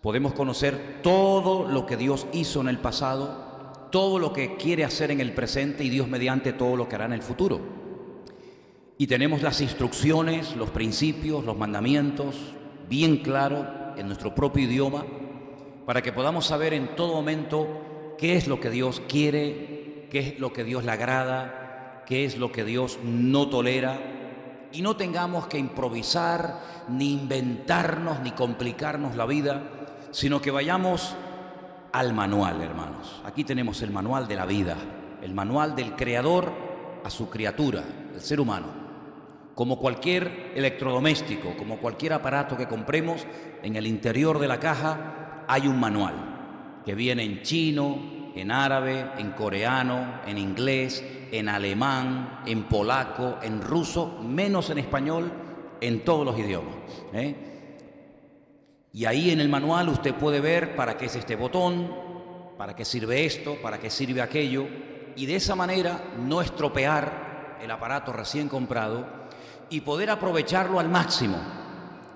Podemos conocer todo lo que Dios hizo en el pasado, todo lo que quiere hacer en el presente y Dios mediante todo lo que hará en el futuro. Y tenemos las instrucciones, los principios, los mandamientos bien claro en nuestro propio idioma para que podamos saber en todo momento qué es lo que Dios quiere, qué es lo que Dios le agrada, qué es lo que Dios no tolera. Y no tengamos que improvisar, ni inventarnos, ni complicarnos la vida, sino que vayamos al manual, hermanos. Aquí tenemos el manual de la vida, el manual del Creador a su criatura, el ser humano. Como cualquier electrodoméstico, como cualquier aparato que compremos, en el interior de la caja hay un manual que viene en chino, en árabe, en coreano, en inglés, en alemán, en polaco, en ruso, menos en español, en todos los idiomas. Y ahí en el manual usted puede ver para qué es este botón, para qué sirve esto, para qué sirve aquello, y de esa manera no estropear el aparato recién comprado y poder aprovecharlo al máximo.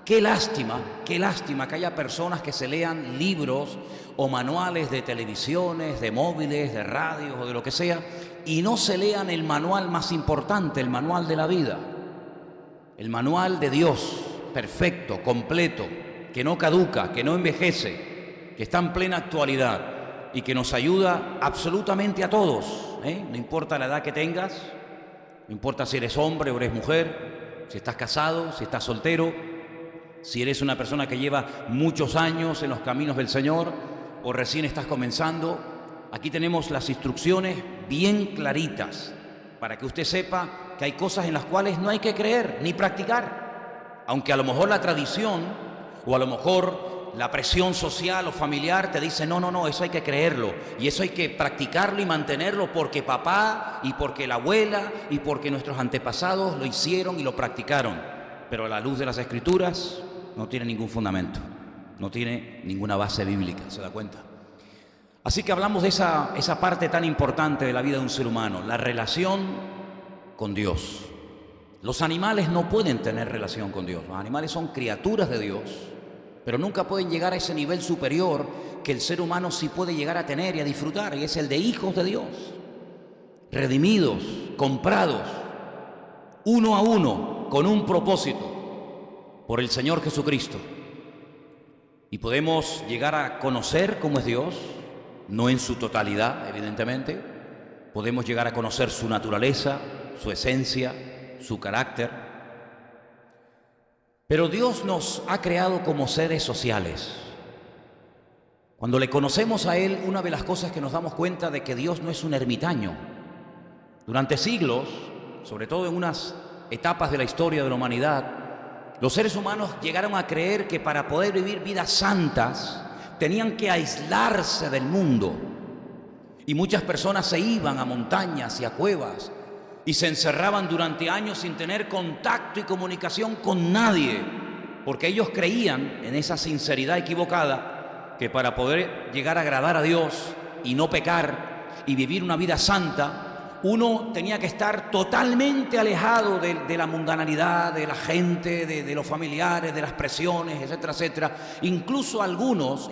Qué lástima que haya personas que se lean libros o manuales de televisiones, de móviles, de radios o de lo que sea, y no se lean el manual más importante, el manual de la vida, el manual de Dios, perfecto, completo, que no caduca, que no envejece, que está en plena actualidad y que nos ayuda absolutamente a todos, No importa la edad que tengas, no importa si eres hombre o eres mujer, si estás casado, si estás soltero, si eres una persona que lleva muchos años en los caminos del Señor o recién estás comenzando. Aquí tenemos las instrucciones bien claritas para que usted sepa que hay cosas en las cuales no hay que creer ni practicar, aunque a lo mejor la tradición o a lo mejor la presión social o familiar te dice no, eso hay que creerlo y eso hay que practicarlo y mantenerlo porque papá y porque la abuela y porque nuestros antepasados lo hicieron y lo practicaron, pero a la luz de las Escrituras no tiene ningún fundamento, no tiene ninguna base bíblica, ¿se da cuenta? Así que hablamos de esa parte tan importante de la vida de un ser humano, la relación con Dios. Los animales no pueden tener relación con Dios, los animales son criaturas de Dios, pero nunca pueden llegar a ese nivel superior que el ser humano sí puede llegar a tener y a disfrutar, y es el de hijos de Dios, redimidos, comprados, uno a uno, con un propósito, por el Señor Jesucristo. Y podemos llegar a conocer cómo es Dios, no en su totalidad, evidentemente. Podemos llegar a conocer su naturaleza, su esencia, su carácter. Pero Dios nos ha creado como seres sociales. Cuando le conocemos a Él, una de las cosas que nos damos cuenta de que Dios no es un ermitaño. Durante siglos, sobre todo en unas etapas de la historia de la humanidad, los seres humanos llegaron a creer que para poder vivir vidas santas tenían que aislarse del mundo. Y muchas personas se iban a montañas y a cuevas y se encerraban durante años sin tener contacto y comunicación con nadie, porque ellos creían en esa sinceridad equivocada que para poder llegar a agradar a Dios y no pecar y vivir una vida santa, uno tenía que estar totalmente alejado de la mundanalidad, de la gente, de los familiares, de las presiones, etcétera, etcétera. Incluso algunos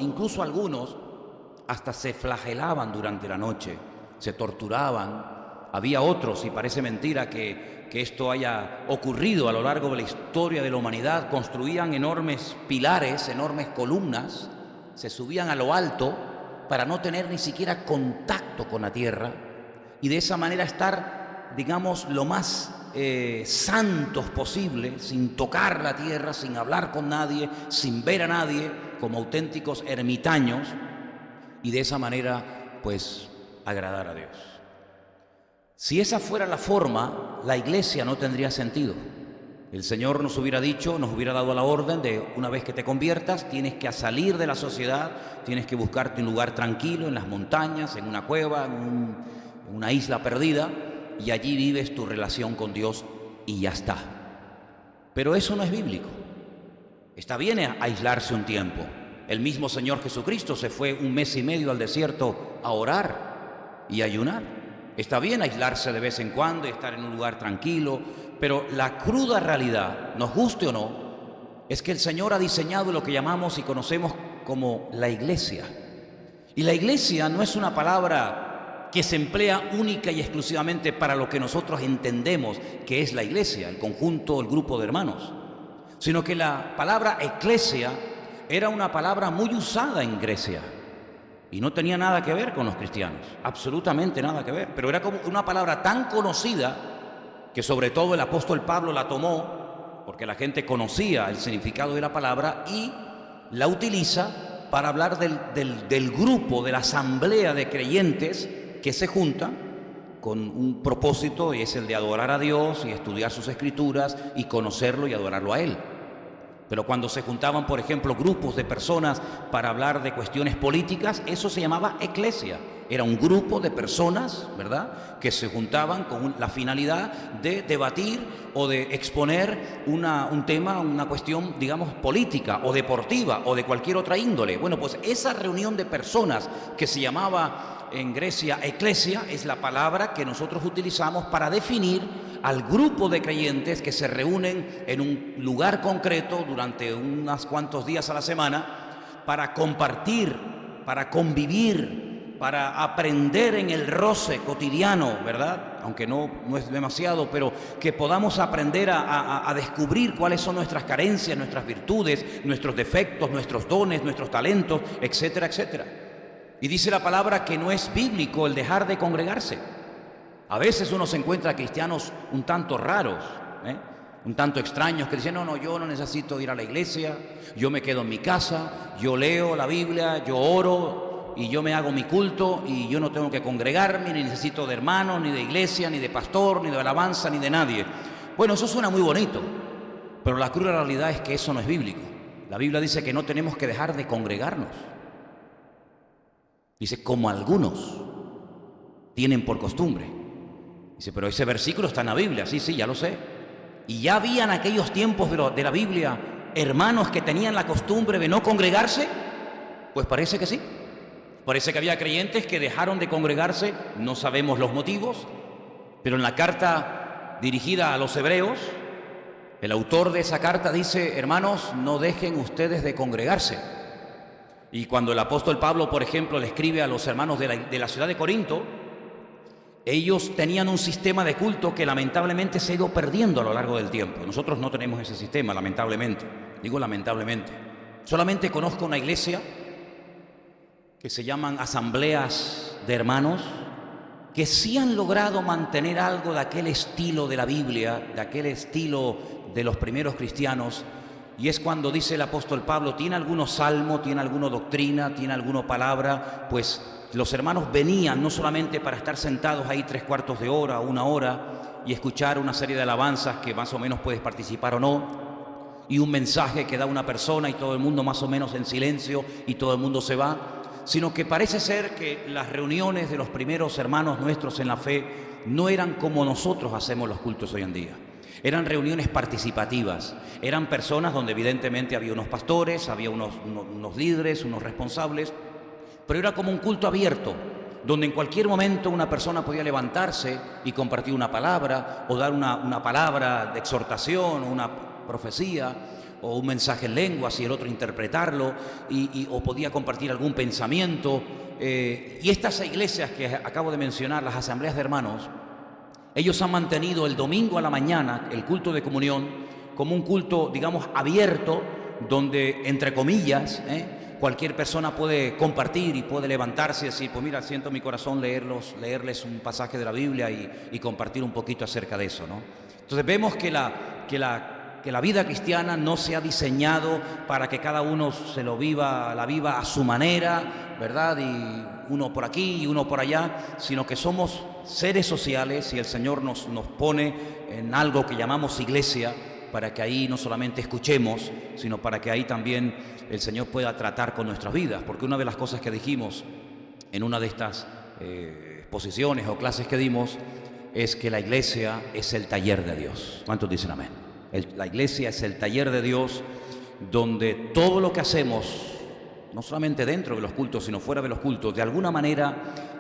hasta se flagelaban durante la noche, se torturaban. Había otros, y parece mentira que esto haya ocurrido a lo largo de la historia de la humanidad, construían enormes pilares, enormes columnas, se subían a lo alto para no tener ni siquiera contacto con la tierra, y de esa manera estar, digamos, lo más santos posible, sin tocar la tierra, sin hablar con nadie, sin ver a nadie, como auténticos ermitaños, y de esa manera, pues, agradar a Dios. Si esa fuera la forma, la iglesia no tendría sentido. El Señor nos hubiera dicho, nos hubiera dado la orden de una vez que te conviertas, tienes que salir de la sociedad, tienes que buscarte un lugar tranquilo, en las montañas, en una cueva, en una isla perdida, y allí vives tu relación con Dios y ya está. Pero eso no es bíblico. Está bien aislarse un tiempo. El mismo Señor Jesucristo se fue 1 mes y medio al desierto a orar y ayunar. Está bien aislarse de vez en cuando y estar en un lugar tranquilo, pero la cruda realidad, nos guste o no, es que el Señor ha diseñado lo que llamamos y conocemos como la iglesia. Y la iglesia no es una palabra que se emplea única y exclusivamente para lo que nosotros entendemos que es la iglesia, el conjunto, el grupo de hermanos, sino que la palabra eclesia era una palabra muy usada en Grecia y no tenía nada que ver con los cristianos, absolutamente nada que ver, pero era como una palabra tan conocida que sobre todo el apóstol Pablo la tomó porque la gente conocía el significado de la palabra y la utiliza para hablar del grupo, de la asamblea de creyentes que se juntan con un propósito, y es el de adorar a Dios y estudiar sus escrituras y conocerlo y adorarlo a Él. Pero cuando se juntaban, por ejemplo, grupos de personas para hablar de cuestiones políticas, eso se llamaba eclesia. Era un grupo de personas, ¿verdad?, que se juntaban con la finalidad de debatir o de exponer un tema, una cuestión, digamos, política o deportiva o de cualquier otra índole. Bueno, pues esa reunión de personas que se llamaba en Grecia eclesia es la palabra que nosotros utilizamos para definir al grupo de creyentes que se reúnen en un lugar concreto durante unos cuantos días a la semana para compartir, para convivir, para aprender en el roce cotidiano, ¿verdad? Aunque no es demasiado, pero que podamos aprender a descubrir cuáles son nuestras carencias, nuestras virtudes, nuestros defectos, nuestros dones, nuestros talentos, etcétera, etcétera. Y dice la palabra que no es bíblico el dejar de congregarse. A veces uno se encuentra cristianos un tanto raros, un tanto extraños, que dicen, no, yo no necesito ir a la iglesia, yo me quedo en mi casa, yo leo la Biblia, yo oro y yo me hago mi culto y yo no tengo que congregarme, ni necesito de hermanos, ni de iglesia, ni de pastor, ni de alabanza, ni de nadie. Bueno, eso suena muy bonito, pero la cruda realidad es que eso no es bíblico. La Biblia dice que no tenemos que dejar de congregarnos. Dice, como algunos tienen por costumbre. Dice, pero ese versículo está en la Biblia. Sí, ya lo sé. Y ya había en aquellos tiempos de la Biblia hermanos que tenían la costumbre de no congregarse. Pues parece que sí. Parece que había creyentes que dejaron de congregarse, no sabemos los motivos, pero en la carta dirigida a los hebreos, el autor de esa carta dice, hermanos, no dejen ustedes de congregarse. Y cuando el apóstol Pablo, por ejemplo, le escribe a los hermanos de la ciudad de Corinto, ellos tenían un sistema de culto que lamentablemente se ha ido perdiendo a lo largo del tiempo. Nosotros no tenemos ese sistema, lamentablemente. Digo lamentablemente. Solamente conozco una iglesia que se llaman asambleas de hermanos, que sí han logrado mantener algo de aquel estilo de la Biblia, de aquel estilo de los primeros cristianos, y es cuando dice el apóstol Pablo, ¿tiene alguno salmo, tiene alguna doctrina, tiene alguna palabra? Pues los hermanos venían no solamente para estar sentados ahí 3/4 de hora, 1 hora, y escuchar una serie de alabanzas que más o menos puedes participar o no, y un mensaje que da una persona y todo el mundo más o menos en silencio y todo el mundo se va, sino que parece ser que las reuniones de los primeros hermanos nuestros en la fe no eran como nosotros hacemos los cultos hoy en día. Eran reuniones participativas, eran personas donde evidentemente había unos pastores, había unos líderes, unos responsables, pero era como un culto abierto, donde en cualquier momento una persona podía levantarse y compartir una palabra, o dar una palabra de exhortación, o una profecía, o un mensaje en lenguas y el otro interpretarlo, o podía compartir algún pensamiento. Y estas iglesias que acabo de mencionar, las asambleas de hermanos, ellos han mantenido el domingo a la mañana, el culto de comunión, como un culto, digamos, abierto, donde, entre comillas, cualquier persona puede compartir y puede levantarse y decir, pues mira, siento en mi corazón leerles un pasaje de la Biblia y compartir un poquito acerca de eso, ¿no? Entonces vemos que la vida cristiana no se ha diseñado para que cada uno la viva a su manera, ¿verdad? Y uno por aquí y uno por allá, sino que somos seres sociales y el Señor nos pone en algo que llamamos iglesia, para que ahí no solamente escuchemos, sino para que ahí también el Señor pueda tratar con nuestras vidas. Porque una de las cosas que dijimos en una de estas exposiciones o clases que dimos es que la iglesia es el taller de Dios. ¿Cuántos dicen amén? La iglesia es el taller de Dios, donde todo lo que hacemos, no solamente dentro de los cultos, sino fuera de los cultos, de alguna manera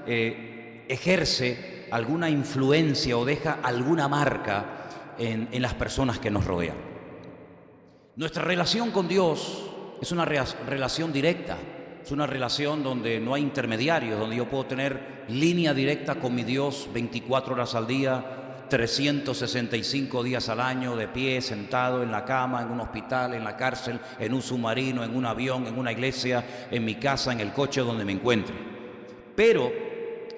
ejerce alguna influencia o deja alguna marca en las personas que nos rodean. Nuestra relación con Dios es una relación directa, es una relación donde no hay intermediarios, donde yo puedo tener línea directa con mi Dios 24 horas al día, 365 días al año, de pie, sentado en la cama, en un hospital, en la cárcel, en un submarino, en un avión, en una iglesia, en mi casa, en el coche, donde me encuentre. Pero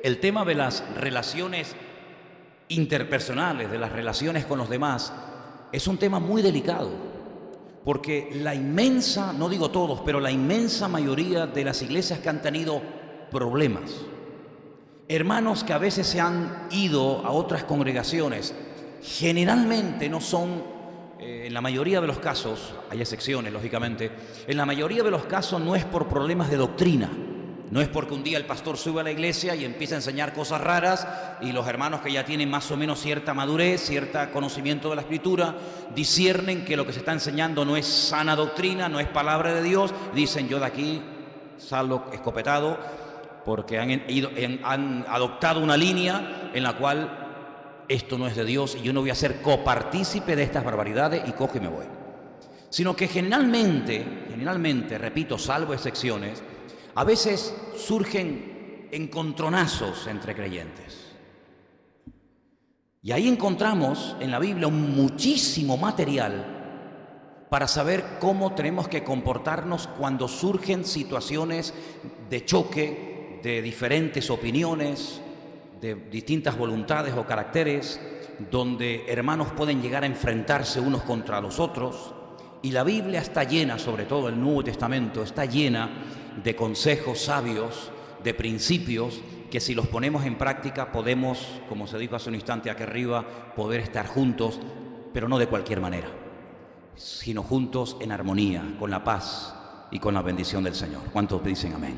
el tema de las relaciones interpersonales, de las relaciones con los demás, es un tema muy delicado. Porque la inmensa, no digo todos, pero la inmensa mayoría de las iglesias que han tenido problemas, hermanos que a veces se han ido a otras congregaciones, generalmente no son, en la mayoría de los casos, hay excepciones lógicamente, en la mayoría de los casos no es por problemas de doctrina. No es porque un día el pastor sube a la iglesia y empieza a enseñar cosas raras y los hermanos que ya tienen más o menos cierta madurez, cierto conocimiento de la Escritura, disciernen que lo que se está enseñando no es sana doctrina, no es palabra de Dios. Dicen, yo de aquí salgo escopetado porque han adoptado una línea en la cual esto no es de Dios y yo no voy a ser copartícipe de estas barbaridades y cojo y me voy. Sino que generalmente, repito, salvo excepciones, a veces surgen encontronazos entre creyentes. Y ahí encontramos en la Biblia muchísimo material para saber cómo tenemos que comportarnos cuando surgen situaciones de choque, de diferentes opiniones, de distintas voluntades o caracteres, donde hermanos pueden llegar a enfrentarse unos contra los otros. Y la Biblia está llena, sobre todo el Nuevo Testamento, está llena de consejos sabios, de principios, que si los ponemos en práctica podemos, como se dijo hace un instante aquí arriba, poder estar juntos, pero no de cualquier manera, sino juntos en armonía, con la paz y con la bendición del Señor. ¿Cuántos dicen amén?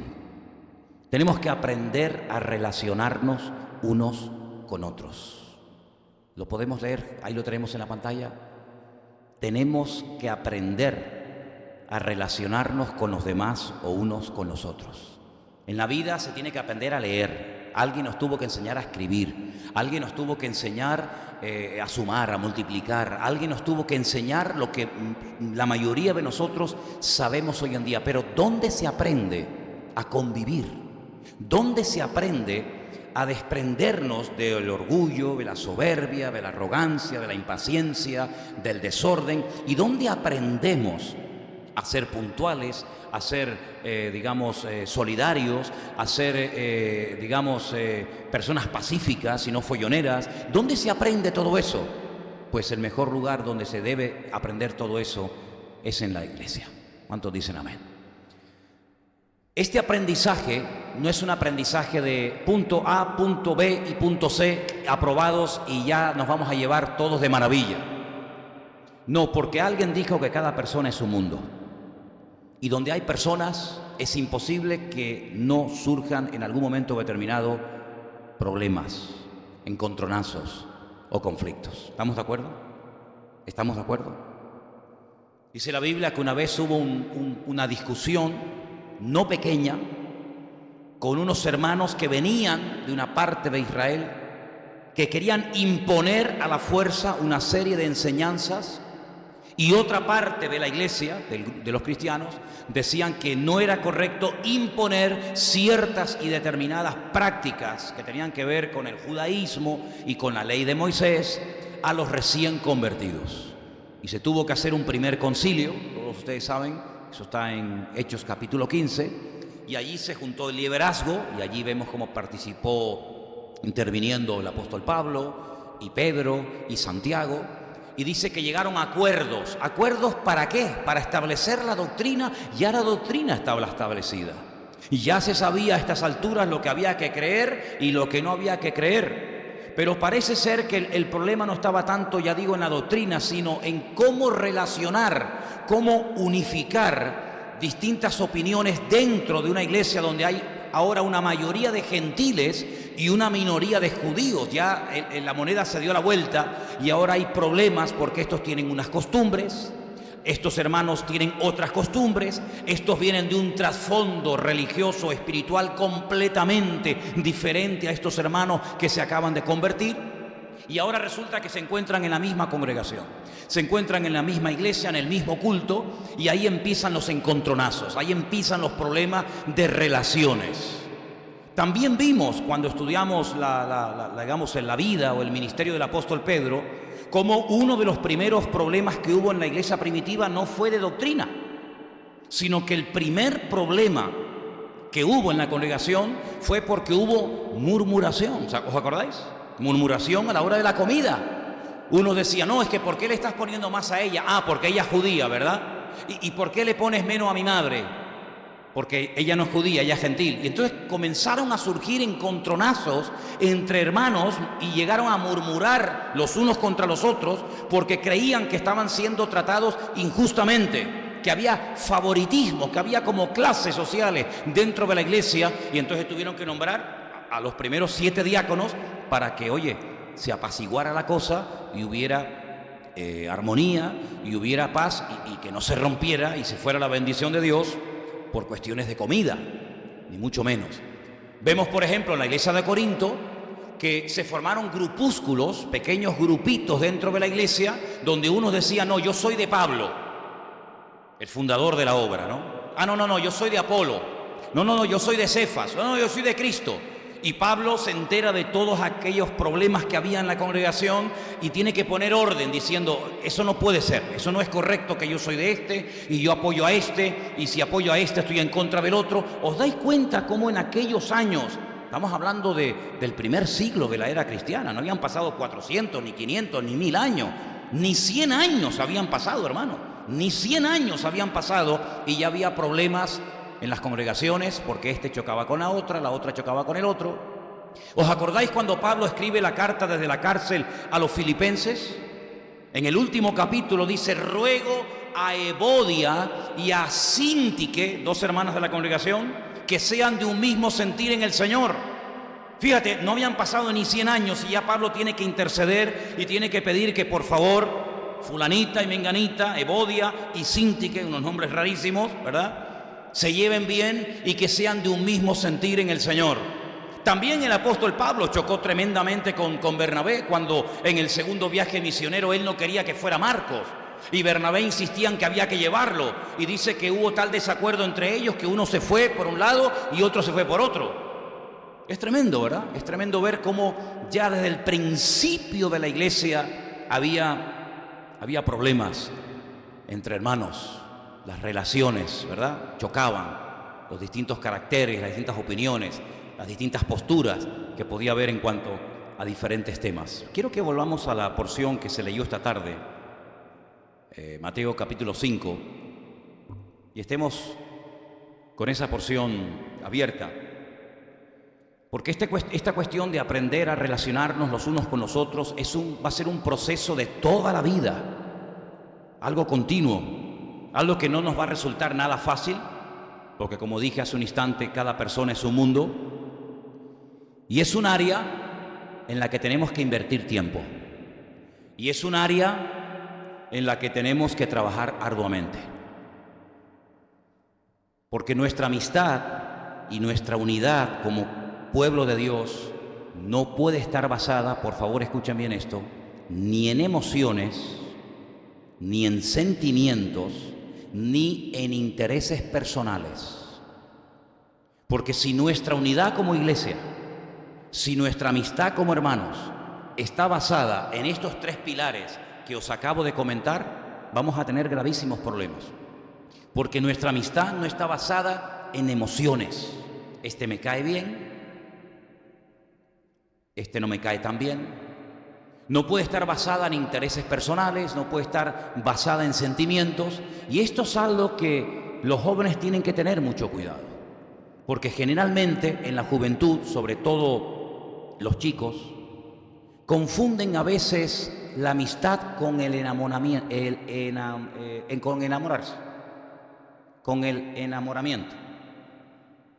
Tenemos que aprender a relacionarnos unos con otros. ¿Lo podemos leer? Ahí lo tenemos en la pantalla. Tenemos que aprender a relacionarnos con los demás o unos con los otros. En la vida se tiene que aprender a leer. Alguien nos tuvo que enseñar a escribir. Alguien nos tuvo que enseñar a sumar, a multiplicar. Alguien nos tuvo que enseñar lo que la mayoría de nosotros sabemos hoy en día. Pero ¿dónde se aprende a convivir? ¿Dónde se aprende a desprendernos del orgullo, de la soberbia, de la arrogancia, de la impaciencia, del desorden? ¿Y dónde aprendemos a ser puntuales, a ser, solidarios, a ser, personas pacíficas y no folloneras? ¿Dónde se aprende todo eso? Pues el mejor lugar donde se debe aprender todo eso es en la iglesia. ¿Cuántos dicen amén? Este aprendizaje no es un aprendizaje de punto A, punto B y punto C aprobados y ya nos vamos a llevar todos de maravilla. No, porque alguien dijo que cada persona es un mundo. Y donde hay personas es imposible que no surjan en algún momento determinado problemas, encontronazos o conflictos. ¿Estamos de acuerdo? ¿Estamos de acuerdo? Dice la Biblia que una vez hubo una discusión no pequeña con unos hermanos que venían de una parte de Israel que querían imponer a la fuerza una serie de enseñanzas, y otra parte de la iglesia, de los cristianos, decían que no era correcto imponer ciertas y determinadas prácticas que tenían que ver con el judaísmo y con la ley de Moisés a los recién convertidos. Y se tuvo que hacer un primer concilio, todos ustedes saben, eso está en Hechos capítulo 15, y allí se juntó el liderazgo, y allí vemos cómo participó interviniendo el apóstol Pablo, y Pedro, y Santiago. Y dice que llegaron a acuerdos. ¿Acuerdos para qué? Para establecer la doctrina. Ya la doctrina estaba establecida. Y ya se sabía a estas alturas lo que había que creer y lo que no había que creer. Pero parece ser que el problema no estaba tanto, ya digo, en la doctrina, sino en cómo relacionar, cómo unificar distintas opiniones dentro de una iglesia donde hay ahora una mayoría de gentiles y una minoría de judíos. Ya la moneda se dio la vuelta y ahora hay problemas porque estos tienen unas costumbres, estos hermanos tienen otras costumbres, estos vienen de un trasfondo religioso, espiritual completamente diferente a estos hermanos que se acaban de convertir. Y ahora resulta que se encuentran en la misma congregación, se encuentran en la misma iglesia, en el mismo culto, y ahí empiezan los encontronazos, ahí empiezan los problemas de relaciones. También vimos cuando estudiamos digamos, en la vida o el ministerio del apóstol Pedro, como uno de los primeros problemas que hubo en la iglesia primitiva no fue de doctrina, sino que el primer problema que hubo en la congregación fue porque hubo murmuración. ¿Os acordáis? Murmuración a la hora de la comida. Uno decía, no, es que ¿por qué le estás poniendo más a ella? Ah, porque ella es judía, ¿verdad? ¿Y por qué le pones menos a mi madre? Porque ella no es judía, ella es gentil. Y entonces comenzaron a surgir encontronazos entre hermanos y llegaron a murmurar los unos contra los otros porque creían que estaban siendo tratados injustamente, que había favoritismo, que había como clases sociales dentro de la iglesia, y entonces tuvieron que nombrar a los primeros 7 diáconos para que, oye, se apaciguara la cosa y hubiera armonía y hubiera paz y que no se rompiera y se fuera la bendición de Dios por cuestiones de comida, ni mucho menos. Vemos, por ejemplo, en la iglesia de Corinto que se formaron grupúsculos, pequeños grupitos dentro de la iglesia, donde uno decía, no, yo soy de Pablo, el fundador de la obra, ¿no? Ah, no, yo soy de Apolo. No, yo soy de Cefas. No, yo soy de Cristo. Y Pablo se entera de todos aquellos problemas que había en la congregación y tiene que poner orden diciendo, eso no puede ser, eso no es correcto, que yo soy de este y yo apoyo a este, y si apoyo a este estoy en contra del otro. ¿Os dais cuenta cómo en aquellos años, estamos hablando del primer siglo de la era cristiana, no habían pasado 400, ni 500, ni 1000 años, ni 100 años habían pasado, hermano, ni 100 años habían pasado y ya había problemas en las congregaciones, porque este chocaba con la otra chocaba con el otro? ¿Os acordáis cuando Pablo escribe la carta desde la cárcel a los filipenses? En el último capítulo dice, ruego a Evodia y a Síntique, 2 hermanas de la congregación, que sean de un mismo sentir en el Señor. Fíjate, no habían pasado ni 100 años y ya Pablo tiene que interceder y tiene que pedir que por favor, fulanita y menganita, Evodia y Síntique, unos nombres rarísimos, ¿verdad?, se lleven bien y que sean de un mismo sentir en el Señor. También el apóstol Pablo chocó tremendamente con Bernabé cuando en el segundo viaje misionero él no quería que fuera Marcos y Bernabé insistía en que había que llevarlo, y dice que hubo tal desacuerdo entre ellos que uno se fue por un lado y otro se fue por otro. Es tremendo, ¿verdad? Es tremendo ver cómo ya desde el principio de la iglesia había problemas entre hermanos. Las relaciones, ¿verdad?, chocaban, los distintos caracteres, las distintas opiniones, las distintas posturas que podía haber en cuanto a diferentes temas. Quiero que volvamos a la porción que se leyó esta tarde, Mateo capítulo 5, y estemos con esa porción abierta, porque esta cuestión de aprender a relacionarnos los unos con los otros va a ser un proceso de toda la vida, algo continuo. Algo que no nos va a resultar nada fácil, porque como dije hace un instante, cada persona es un mundo, y es un área en la que tenemos que invertir tiempo, y es un área en la que tenemos que trabajar arduamente, porque nuestra amistad y nuestra unidad como pueblo de Dios no puede estar basada, por favor escuchen bien esto, ni en emociones, ni en sentimientos, ni en intereses personales. Porque si nuestra unidad como iglesia, si nuestra amistad como hermanos está basada en estos 3 pilares que os acabo de comentar, vamos a tener gravísimos problemas. Porque nuestra amistad no está basada en emociones. Este me cae bien, este no me cae tan bien. No puede estar basada en intereses personales, no puede estar basada en sentimientos. Y esto es algo que los jóvenes tienen que tener mucho cuidado. Porque generalmente en la juventud, sobre todo los chicos, confunden a veces la amistad con el enamoramiento, con enamorarse, con el enamoramiento.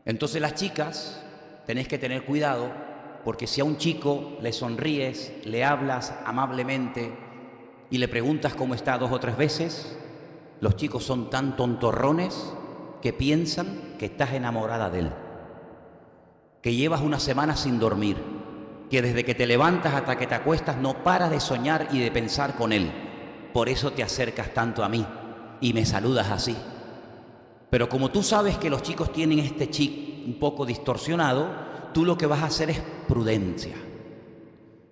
Entonces las chicas tenéis que tener cuidado, porque si a un chico le sonríes, le hablas amablemente y le preguntas cómo está 2 o 3 veces, los chicos son tan tontorrones que piensan que estás enamorada de él, que llevas una semana sin dormir, que desde que te levantas hasta que te acuestas no paras de soñar y de pensar con él. Por eso te acercas tanto a mí y me saludas así. Pero como tú sabes que los chicos tienen este chip un poco distorsionado, tú lo que vas a hacer es prudencia,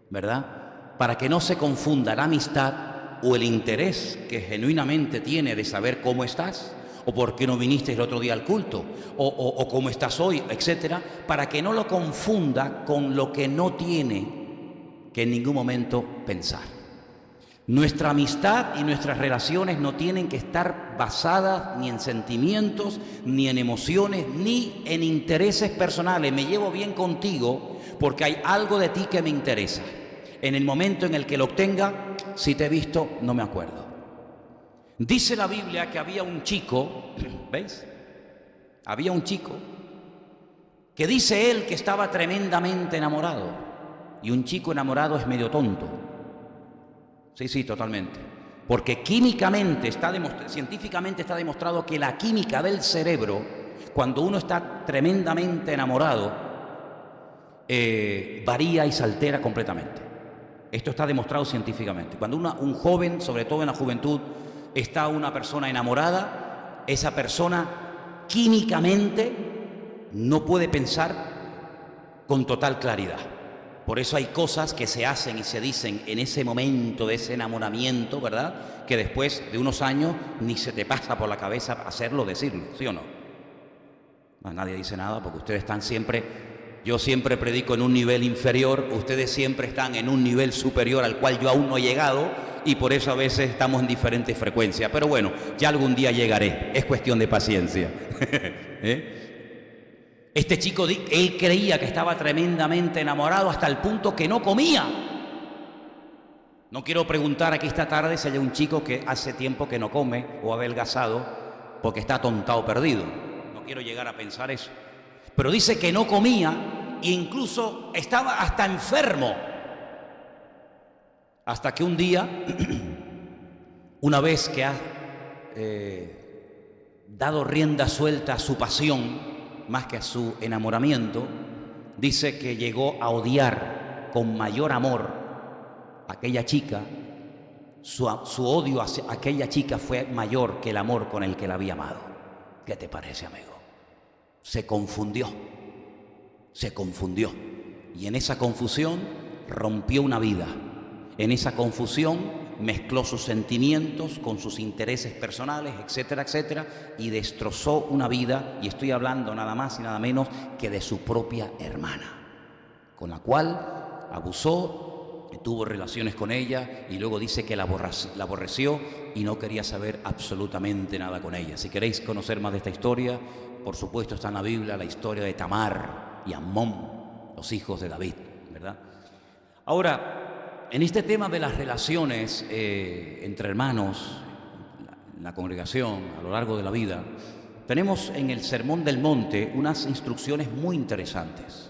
¿verdad? Para que no se confunda la amistad o el interés que genuinamente tiene de saber cómo estás, o por qué no viniste el otro día al culto, o cómo estás hoy, etcétera, para que no lo confunda con lo que no tiene que en ningún momento pensar. Nuestra amistad y nuestras relaciones no tienen que estar basadas ni en sentimientos, ni en emociones, ni en intereses personales. Me llevo bien contigo porque hay algo de ti que me interesa. En el momento en el que lo obtenga, si te he visto, no me acuerdo. Dice la Biblia que había un chico, ¿veis? Había un chico que dice él que estaba tremendamente enamorado. Y un chico enamorado es medio tonto. Sí, totalmente. Porque químicamente, científicamente está demostrado que la química del cerebro, cuando uno está tremendamente enamorado, varía y se altera completamente. Esto está demostrado científicamente. Cuando un joven, sobre todo en la juventud, está una persona enamorada, esa persona químicamente no puede pensar con total claridad. Por eso hay cosas que se hacen y se dicen en ese momento de ese enamoramiento, ¿verdad? Que después de unos años ni se te pasa por la cabeza hacerlo, decirlo, ¿sí o no? No, nadie dice nada porque ustedes están siempre, yo siempre predico en un nivel inferior, ustedes siempre están en un nivel superior al cual yo aún no he llegado y por eso a veces estamos en diferentes frecuencias. Pero bueno, ya algún día llegaré, es cuestión de paciencia. Este chico, él creía que estaba tremendamente enamorado hasta el punto que no comía. No quiero preguntar aquí esta tarde si hay un chico que hace tiempo que no come o ha adelgazado porque está atontado perdido. No quiero llegar a pensar eso. Pero dice que no comía e incluso estaba hasta enfermo. Hasta que un día, una vez que ha dado rienda suelta a su pasión, más que a su enamoramiento, dice que llegó a odiar con mayor amor a aquella chica. Su odio hacia aquella chica fue mayor que el amor con el que la había amado. ¿Qué te parece, amigo? Se confundió. Y en esa confusión rompió una vida. En esa confusión mezcló sus sentimientos con sus intereses personales, etcétera, etcétera, y destrozó una vida, y estoy hablando nada más y nada menos que de su propia hermana, con la cual abusó, tuvo relaciones con ella, y luego dice que la aborreció y no quería saber absolutamente nada con ella. Si queréis conocer más de esta historia, por supuesto está en la Biblia la historia de Tamar y Amnón, los hijos de David, ¿verdad? Ahora, en este tema de las relaciones entre hermanos, la congregación a lo largo de la vida, tenemos en el Sermón del Monte unas instrucciones muy interesantes.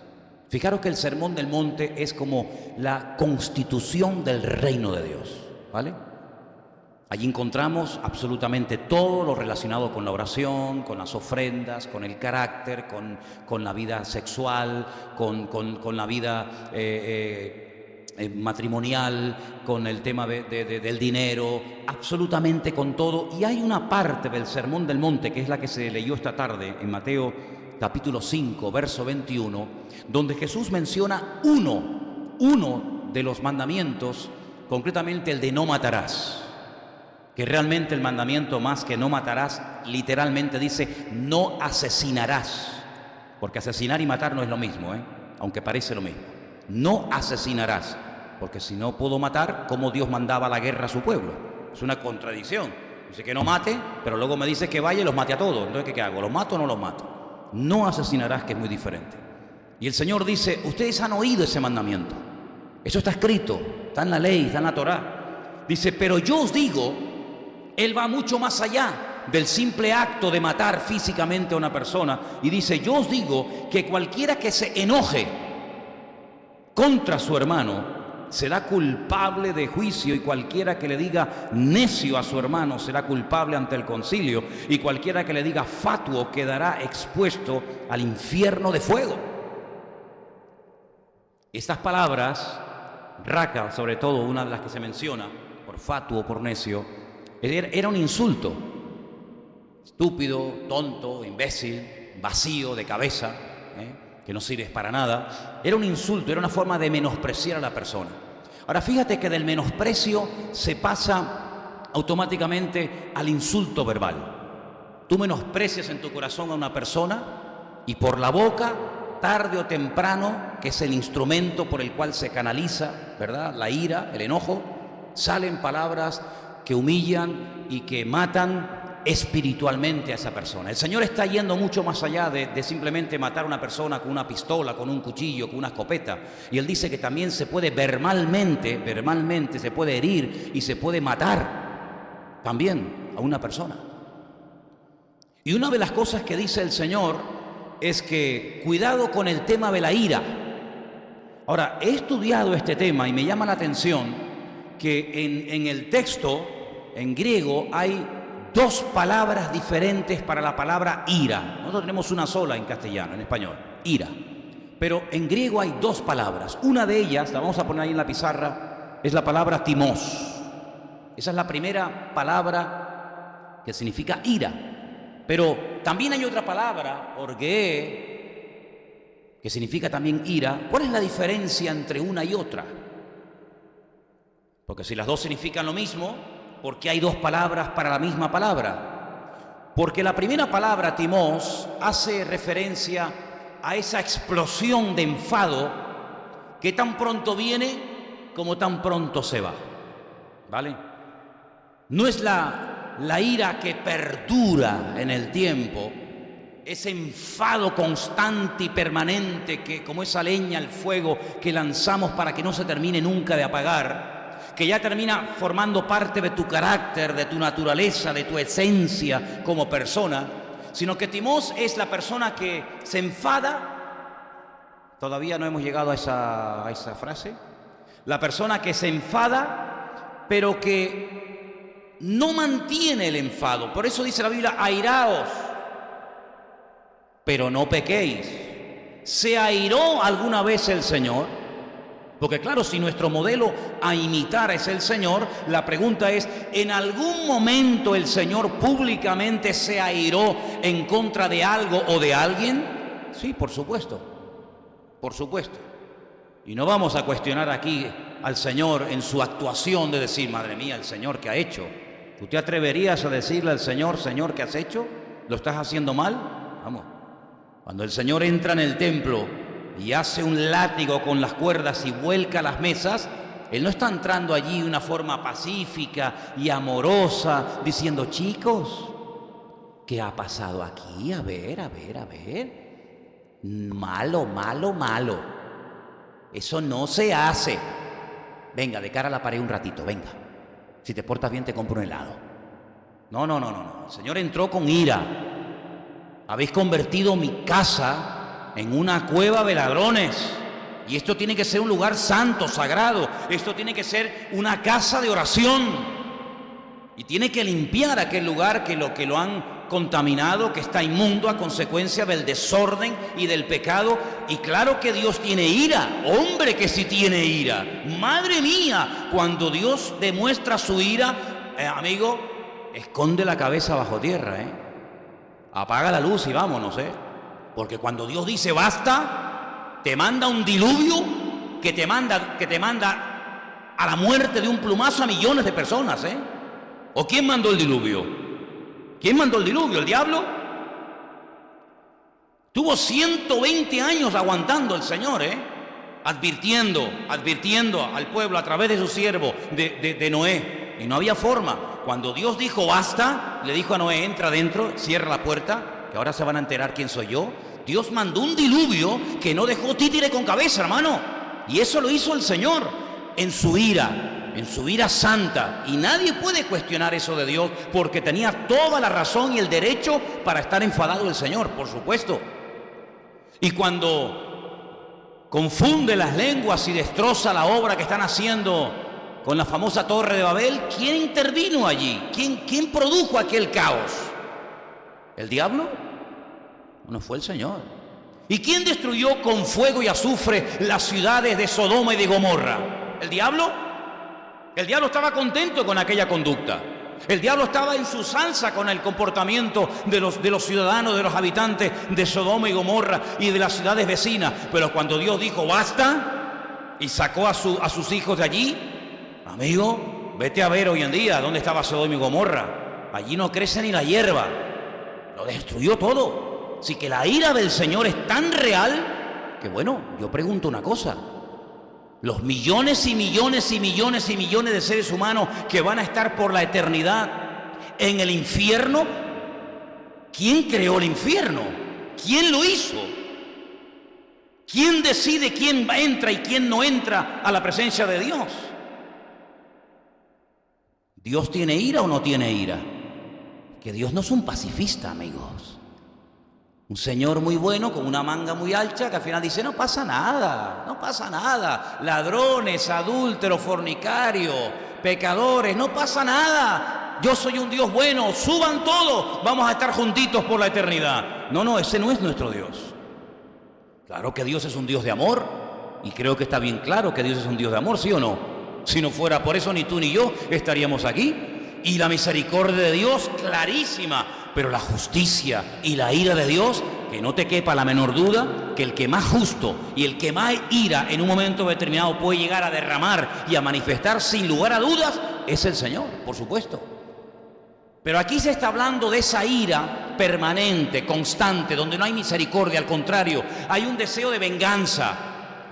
Fijaros que el Sermón del Monte es como la constitución del reino de Dios, ¿vale? Allí encontramos absolutamente todo lo relacionado con la oración, con las ofrendas, con el carácter, con la vida sexual, con la vida matrimonial, con el tema del dinero, absolutamente con todo. Y hay una parte del Sermón del Monte, que es la que se leyó esta tarde en Mateo capítulo 5, verso 21, donde Jesús menciona uno de los mandamientos, concretamente el de no matarás, que realmente el mandamiento más que no matarás, literalmente dice no asesinarás, porque asesinar y matar no es lo mismo, aunque parece lo mismo. No asesinarás, porque si no puedo matar, ¿cómo Dios mandaba la guerra a su pueblo? Es una contradicción. Dice que no mate, pero luego me dice que vaya y los mate a todos. Entonces, ¿qué hago? ¿Los mato o no los mato? No asesinarás, que es muy diferente. Y el Señor dice, ustedes han oído ese mandamiento. Eso está escrito, está en la ley, está en la Torá. Dice, pero yo os digo, Él va mucho más allá del simple acto de matar físicamente a una persona. Y dice, yo os digo que cualquiera que se enoje contra su hermano será culpable de juicio, y cualquiera que le diga necio a su hermano será culpable ante el concilio, y cualquiera que le diga fatuo quedará expuesto al infierno de fuego. Estas palabras, raca, sobre todo, una de las que se menciona, por fatuo, por necio, era un insulto. Estúpido, tonto, imbécil, vacío de cabeza, que no sirves para nada. Era un insulto, era una forma de menospreciar a la persona. Ahora fíjate que del menosprecio se pasa automáticamente al insulto verbal. Tú menosprecias en tu corazón a una persona y por la boca, tarde o temprano, que es el instrumento por el cual se canaliza, ¿verdad?, la ira, el enojo, salen palabras que humillan y que matan espiritualmente a esa persona. El Señor está yendo mucho más allá de simplemente matar a una persona con una pistola, con un cuchillo, con una escopeta. Y Él dice que también se puede verbalmente se puede herir y se puede matar también a una persona. Y una de las cosas que dice el Señor es que cuidado con el tema de la ira. Ahora, he estudiado este tema y me llama la atención que en el texto, en griego, hay dos palabras diferentes para la palabra ira. Nosotros tenemos una sola en castellano, en español, ira. Pero en griego hay dos palabras. Una de ellas, la vamos a poner ahí en la pizarra, es la palabra timos. Esa es la primera palabra que significa ira. Pero también hay otra palabra, orgué, que significa también ira. ¿Cuál es la diferencia entre una y otra? Porque si las dos significan lo mismo, ¿por qué hay dos palabras para la misma palabra? Porque la primera palabra, timos, hace referencia a esa explosión de enfado que tan pronto viene como tan pronto se va. ¿Vale? No es la ira que perdura en el tiempo, ese enfado constante y permanente que, como esa leña al fuego que lanzamos para que no se termine nunca de apagar, que ya termina formando parte de tu carácter, de tu naturaleza, de tu esencia como persona, sino que timos es la persona que se enfada. Todavía no hemos llegado a esa frase. La persona que se enfada, pero que no mantiene el enfado. Por eso dice la Biblia, airaos, pero no pequéis. ¿Se airó alguna vez el Señor? Porque claro, si nuestro modelo a imitar es el Señor, la pregunta es, ¿en algún momento el Señor públicamente se airó en contra de algo o de alguien? Sí, por supuesto, por supuesto. Y no vamos a cuestionar aquí al Señor en su actuación de decir, madre mía, el Señor, ¿qué ha hecho? ¿Tú te atreverías a decirle al Señor, Señor, ¿qué has hecho? ¿Lo estás haciendo mal? Vamos, cuando el Señor entra en el templo y hace un látigo con las cuerdas y vuelca las mesas, Él no está entrando allí de una forma pacífica y amorosa, diciendo, chicos, ¿qué ha pasado aquí? A ver. Malo. Eso no se hace. Venga, de cara a la pared un ratito, venga. Si te portas bien te compro un helado. No. El Señor entró con ira. Habéis convertido mi casa en una cueva de ladrones. Y esto tiene que ser un lugar santo, sagrado. Esto tiene que ser una casa de oración. Y tiene que limpiar aquel lugar que lo han contaminado, que está inmundo a consecuencia del desorden y del pecado. Y claro que Dios tiene ira. Hombre, que sí tiene ira. Madre mía, cuando Dios demuestra su ira, amigo, esconde la cabeza bajo tierra, apaga la luz y vámonos, Porque cuando Dios dice basta, te manda un diluvio que te manda a la muerte de un plumazo a millones de personas, ¿O quién mandó el diluvio? ¿Quién mandó el diluvio? ¿El diablo? Tuvo 120 años aguantando el Señor, advirtiendo al pueblo a través de su siervo, de Noé. Y no había forma. Cuando Dios dijo basta, le dijo a Noé, entra adentro, cierra la puerta, que ahora se van a enterar quién soy yo. Dios mandó un diluvio que no dejó títere con cabeza, hermano. Y eso lo hizo el Señor en su ira santa. Y nadie puede cuestionar eso de Dios, porque tenía toda la razón y el derecho para estar enfadado el Señor, por supuesto. Y cuando confunde las lenguas y destroza la obra que están haciendo con la famosa Torre de Babel, ¿quién intervino allí? ¿Quién produjo aquel caos? ¿El diablo? No fue el Señor. ¿Y quién destruyó con fuego y azufre las ciudades de Sodoma y de Gomorra? ¿El diablo? El diablo estaba contento con aquella conducta. El diablo estaba en su salsa con el comportamiento de los ciudadanos, de los habitantes de Sodoma y Gomorra y de las ciudades vecinas. Pero cuando Dios dijo basta y sacó a sus hijos de allí, amigo, vete a ver hoy en día dónde estaba Sodoma y Gomorra. Allí no crece ni la hierba. Lo destruyó todo. Así que la ira del Señor es tan real que, bueno, yo pregunto una cosa. Los millones y millones y millones y millones de seres humanos que van a estar por la eternidad en el infierno, ¿quién creó el infierno? ¿Quién lo hizo? ¿Quién decide quién entra y quién no entra a la presencia de Dios? ¿Dios tiene ira o no tiene ira? Que Dios no es un pacifista, amigos. Un señor muy bueno con una manga muy ancha que al final dice, no pasa nada, no pasa nada. Ladrones, adúlteros, fornicarios, pecadores, no pasa nada. Yo soy un Dios bueno, suban todos, vamos a estar juntitos por la eternidad. No, ese no es nuestro Dios. Claro que Dios es un Dios de amor y creo que está bien claro que Dios es un Dios de amor, ¿sí o no? Si no fuera por eso ni tú ni yo estaríamos aquí. Y la misericordia de Dios clarísima, pero la justicia y la ira de Dios, que no te quepa la menor duda que el que más justo y el que más ira en un momento determinado puede llegar a derramar y a manifestar sin lugar a dudas es el Señor, por supuesto. Pero aquí se está hablando de esa ira permanente, constante, donde no hay misericordia, al contrario, hay un deseo de venganza.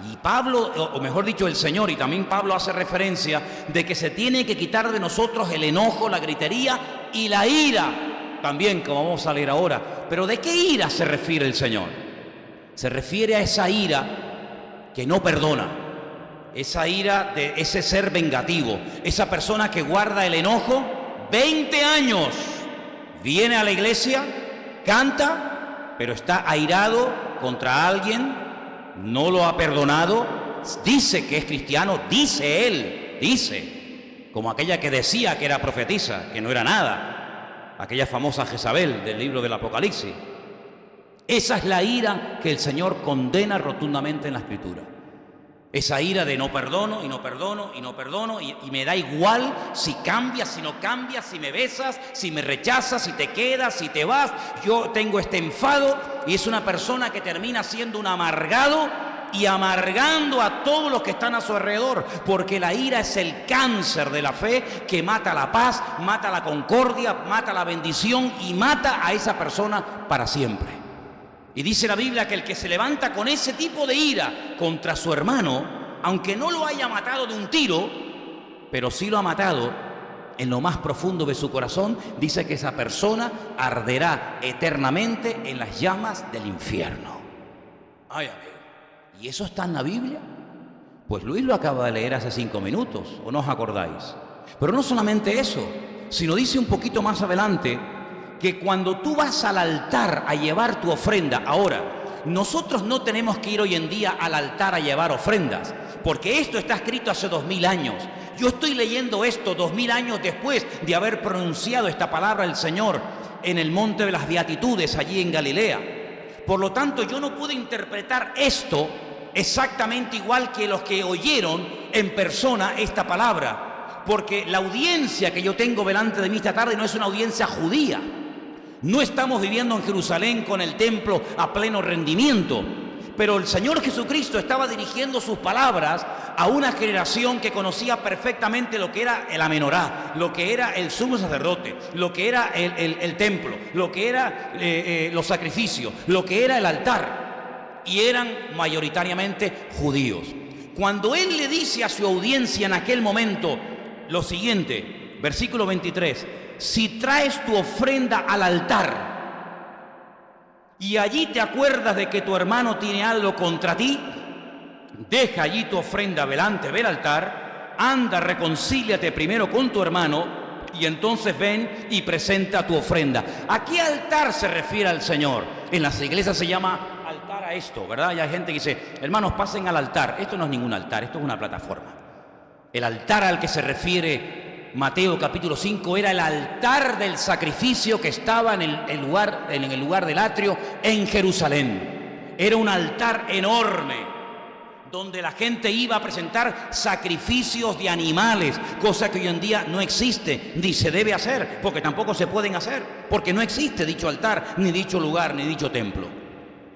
Y Pablo, o mejor dicho el Señor, y también Pablo hace referencia de que se tiene que quitar de nosotros el enojo, la gritería y la ira, también como vamos a leer ahora. Pero ¿de qué ira se refiere el Señor? Se refiere a esa ira que no perdona, esa ira de ese ser vengativo, esa persona que guarda el enojo 20 años, viene a la iglesia, canta, pero está airado contra alguien, no lo ha perdonado, dice que es cristiano, dice él, dice, como aquella que decía que era profetisa, que no era nada, aquella famosa Jezabel del libro del Apocalipsis. Esa es la ira que el Señor condena rotundamente en la Escritura. Esa ira de no perdono y no perdono y no perdono y me da igual si cambias, si no cambias, si me besas, si me rechazas, si te quedas, si te vas. Yo tengo este enfado y es una persona que termina siendo un amargado y amargando a todos los que están a su alrededor, porque la ira es el cáncer de la fe que mata la paz, mata la concordia, mata la bendición y mata a esa persona para siempre. Y dice la Biblia que el que se levanta con ese tipo de ira contra su hermano, aunque no lo haya matado de un tiro, pero sí lo ha matado en lo más profundo de su corazón, dice que esa persona arderá eternamente en las llamas del infierno. Ay, amigo, ¿y eso está en la Biblia? Pues Luis lo acaba de leer hace 5 minutos, ¿o no os acordáis? Pero no solamente eso, sino dice un poquito más adelante que cuando tú vas al altar a llevar tu ofrenda, ahora, nosotros no tenemos que ir hoy en día al altar a llevar ofrendas, porque esto está escrito hace 2000 años. Yo estoy leyendo esto 2000 años después de haber pronunciado esta palabra del Señor en el monte de las Beatitudes, allí en Galilea. Por lo tanto, yo no puedo interpretar esto exactamente igual que los que oyeron en persona esta palabra, porque la audiencia que yo tengo delante de mí esta tarde no es una audiencia judía. No estamos viviendo en Jerusalén con el templo a pleno rendimiento, pero el Señor Jesucristo estaba dirigiendo sus palabras a una generación que conocía perfectamente lo que era la menorá, lo que era el sumo sacerdote, lo que era el templo, lo que era los sacrificios, lo que era el altar, y eran mayoritariamente judíos. Cuando Él le dice a su audiencia en aquel momento lo siguiente, versículo 23, si traes tu ofrenda al altar y allí te acuerdas de que tu hermano tiene algo contra ti, deja allí tu ofrenda delante del altar, anda, reconcíliate primero con tu hermano y entonces ven y presenta tu ofrenda. ¿A qué altar se refiere al Señor? En las iglesias se llama altar a esto, ¿verdad? Y hay gente que dice, hermanos, pasen al altar. Esto no es ningún altar, esto es una plataforma. El altar al que se refiere Mateo capítulo 5 era el altar del sacrificio que estaba en el lugar del atrio en Jerusalén. Era un altar enorme donde la gente iba a presentar sacrificios de animales, cosa que hoy en día no existe, ni se debe hacer, porque tampoco se pueden hacer, porque no existe dicho altar, ni dicho lugar, ni dicho templo.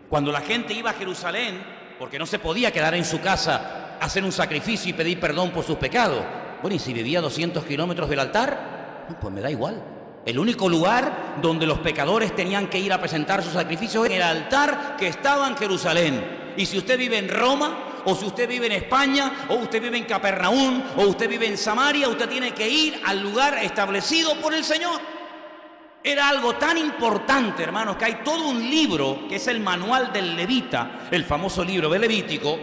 Cuando la gente iba a Jerusalén, porque no se podía quedar en su casa a hacer un sacrificio y pedir perdón por sus pecados. Bueno, ¿y si vivía a 200 kilómetros del altar? Pues me da igual. El único lugar donde los pecadores tenían que ir a presentar sus sacrificios era el altar que estaba en Jerusalén. Y si usted vive en Roma, o si usted vive en España, o usted vive en Capernaum, o usted vive en Samaria, usted tiene que ir al lugar establecido por el Señor. Era algo tan importante, hermanos, que hay todo un libro que es el Manual del Levita, el famoso libro de Levítico,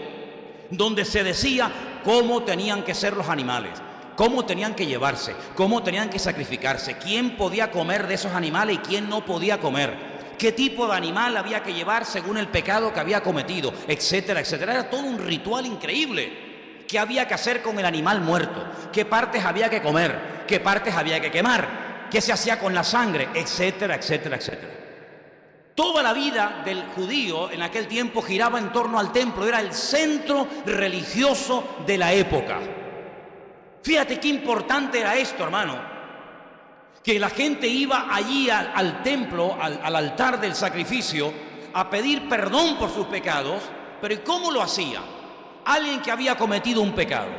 donde se decía cómo tenían que ser los animales, cómo tenían que llevarse, cómo tenían que sacrificarse, quién podía comer de esos animales y quién no podía comer, qué tipo de animal había que llevar según el pecado que había cometido, etcétera, etcétera. Era todo un ritual increíble. ¿Qué había que hacer con el animal muerto? ¿Qué partes había que comer? ¿Qué partes había que quemar? ¿Qué se hacía con la sangre? Etcétera, etcétera, etcétera. Toda la vida del judío en aquel tiempo giraba en torno al templo. Era el centro religioso de la época. Fíjate qué importante era esto, hermano. Que la gente iba allí al templo, al altar del sacrificio, a pedir perdón por sus pecados. Pero ¿y cómo lo hacía? Alguien que había cometido un pecado.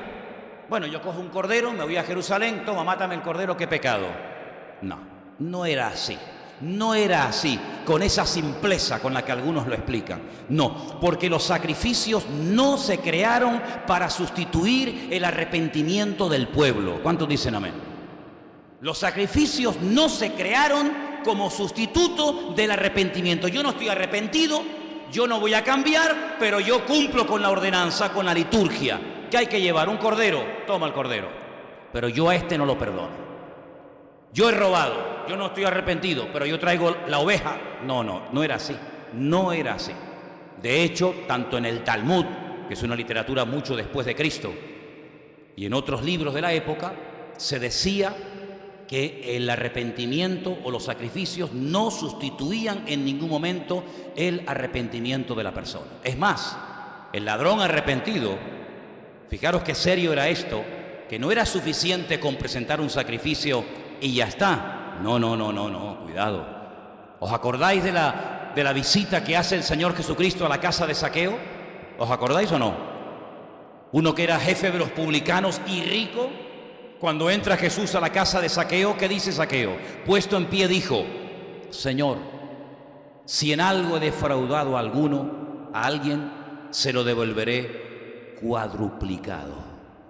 Bueno, yo cojo un cordero, me voy a Jerusalén, toma, mátame el cordero, ¿qué pecado? No, no era así. No era así, con esa simpleza con la que algunos lo explican. No, porque los sacrificios no se crearon para sustituir el arrepentimiento del pueblo. ¿Cuántos dicen amén? Los sacrificios no se crearon como sustituto del arrepentimiento. Yo no estoy arrepentido, yo no voy a cambiar, pero yo cumplo con la ordenanza, con la liturgia. ¿Qué hay que llevar? Un cordero, toma el cordero. Pero yo a este no lo perdono. Yo he robado, yo no estoy arrepentido, pero yo traigo la oveja. No era así, no era así. De hecho, tanto en el Talmud, que es una literatura mucho después de Cristo, y en otros libros de la época, se decía que el arrepentimiento o los sacrificios no sustituían en ningún momento el arrepentimiento de la persona. Es más, el ladrón arrepentido, fijaros qué serio era esto, que no era suficiente con presentar un sacrificio y ya está. No, cuidado. ¿Os acordáis de la visita que hace el Señor Jesucristo a la casa de Zaqueo? ¿Os acordáis o no? Uno que era jefe de los publicanos y rico. Cuando entra Jesús a la casa de Zaqueo, ¿qué dice Zaqueo? Puesto en pie dijo: Señor, si en algo he defraudado a alguien, se lo devolveré cuadruplicado.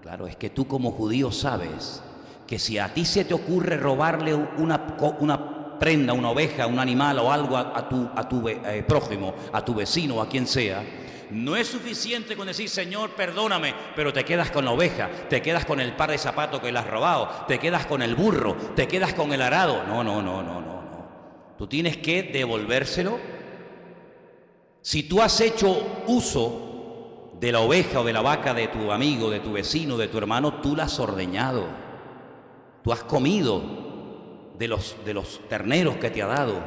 Claro, es que tú como judío sabes que si a ti se te ocurre robarle una prenda, una oveja, un animal o algo a tu prójimo, a tu vecino o a quien sea, no es suficiente con decir: Señor, perdóname, pero te quedas con la oveja, te quedas con el par de zapatos que le has robado, te quedas con el burro, te quedas con el arado. No. Tú tienes que devolvérselo. Si tú has hecho uso de la oveja o de la vaca de tu amigo, de tu vecino, de tu hermano, tú la has ordeñado. Tú has comido de los terneros que te ha dado.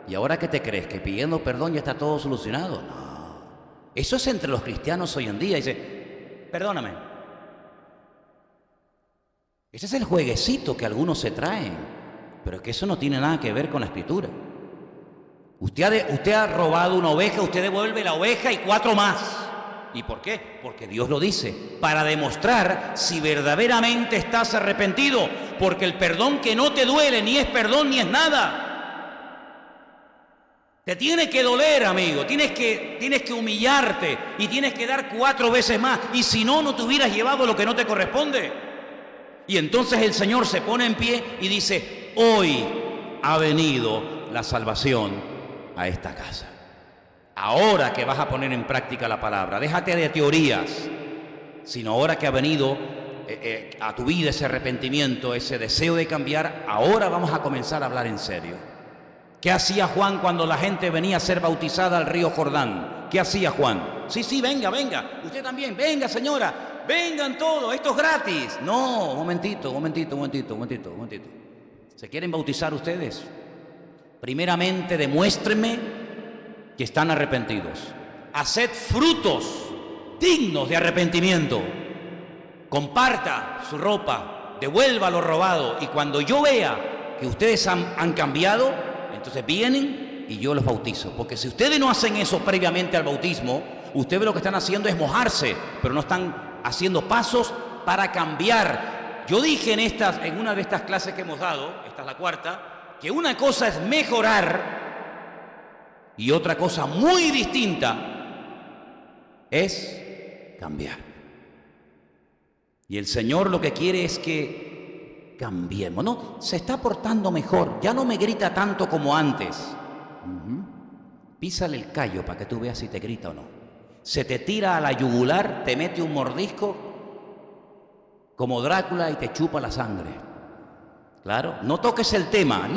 ¿Y ahora qué te crees? ¿Que pidiendo perdón ya está todo solucionado? No. Eso es entre los cristianos hoy en día. Dice: perdóname. Ese es el jueguecito que algunos se traen. Pero es que eso no tiene nada que ver con la Escritura. Usted ha robado una oveja, usted devuelve la oveja y 4 más. ¿Y por qué? Porque Dios lo dice, para demostrar si verdaderamente estás arrepentido, porque el perdón que no te duele ni es perdón ni es nada. Te tiene que doler, amigo, tienes que humillarte y tienes que dar 4 veces más, y si no, no te hubieras llevado lo que no te corresponde. Y entonces el Señor se pone en pie y dice: hoy ha venido la salvación a esta casa. Ahora que vas a poner en práctica la palabra, déjate de teorías, sino ahora que ha venido a tu vida ese arrepentimiento, ese deseo de cambiar, ahora vamos a comenzar a hablar en serio. ¿Qué hacía Juan cuando la gente venía a ser bautizada al río Jordán? ¿Qué hacía Juan? Sí, venga, usted también, venga señora, vengan todos, esto es gratis. No, momentito. ¿Se quieren bautizar ustedes? Primeramente demuéstrenme que están arrepentidos. haced frutos dignos de arrepentimiento. Comparta su ropa, devuelva lo robado, y cuando yo vea que ustedes han cambiado, entonces vienen y yo los bautizo. Porque si ustedes no hacen eso previamente al bautismo, ustedes lo que están haciendo es mojarse, pero no están haciendo pasos para cambiar. Yo dije en una de estas clases que hemos dado, esta es la cuarta, que una cosa es mejorar y otra cosa muy distinta es cambiar. Y el Señor lo que quiere es que cambiemos. No, se está portando mejor, ya no me grita tanto como antes. Písale el callo para que tú veas si te grita o no. Se te tira a la yugular, te mete un mordisco como Drácula y te chupa la sangre. Claro, no toques el tema,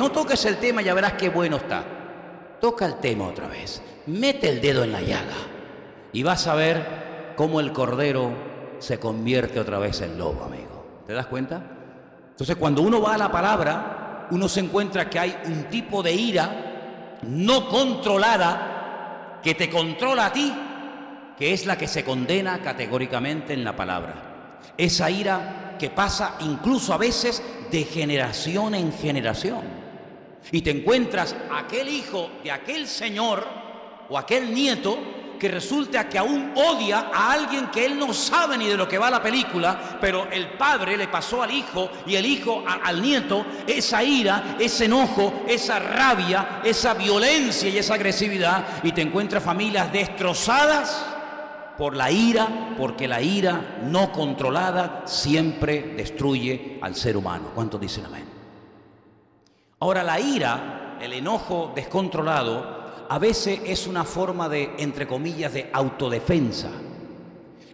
ya verás qué bueno está. Toca el tema otra vez, mete el dedo en la llaga y vas a ver cómo el cordero se convierte otra vez en lobo, amigo. ¿Te das cuenta? Entonces, cuando uno va a la palabra, uno se encuentra que hay un tipo de ira no controlada que te controla a ti, que es la que se condena categóricamente en la palabra. Esa ira que pasa incluso a veces de generación en generación. Y te encuentras aquel hijo de aquel señor o aquel nieto que resulta que aún odia a alguien que él no sabe ni de lo que va la película, pero el padre le pasó al hijo y el hijo al nieto esa ira, ese enojo, esa rabia, esa violencia y esa agresividad, y te encuentras familias destrozadas por la ira, porque la ira no controlada siempre destruye al ser humano. ¿Cuántos dicen amén? Ahora, la ira, el enojo descontrolado, a veces es una forma de, entre comillas, de autodefensa.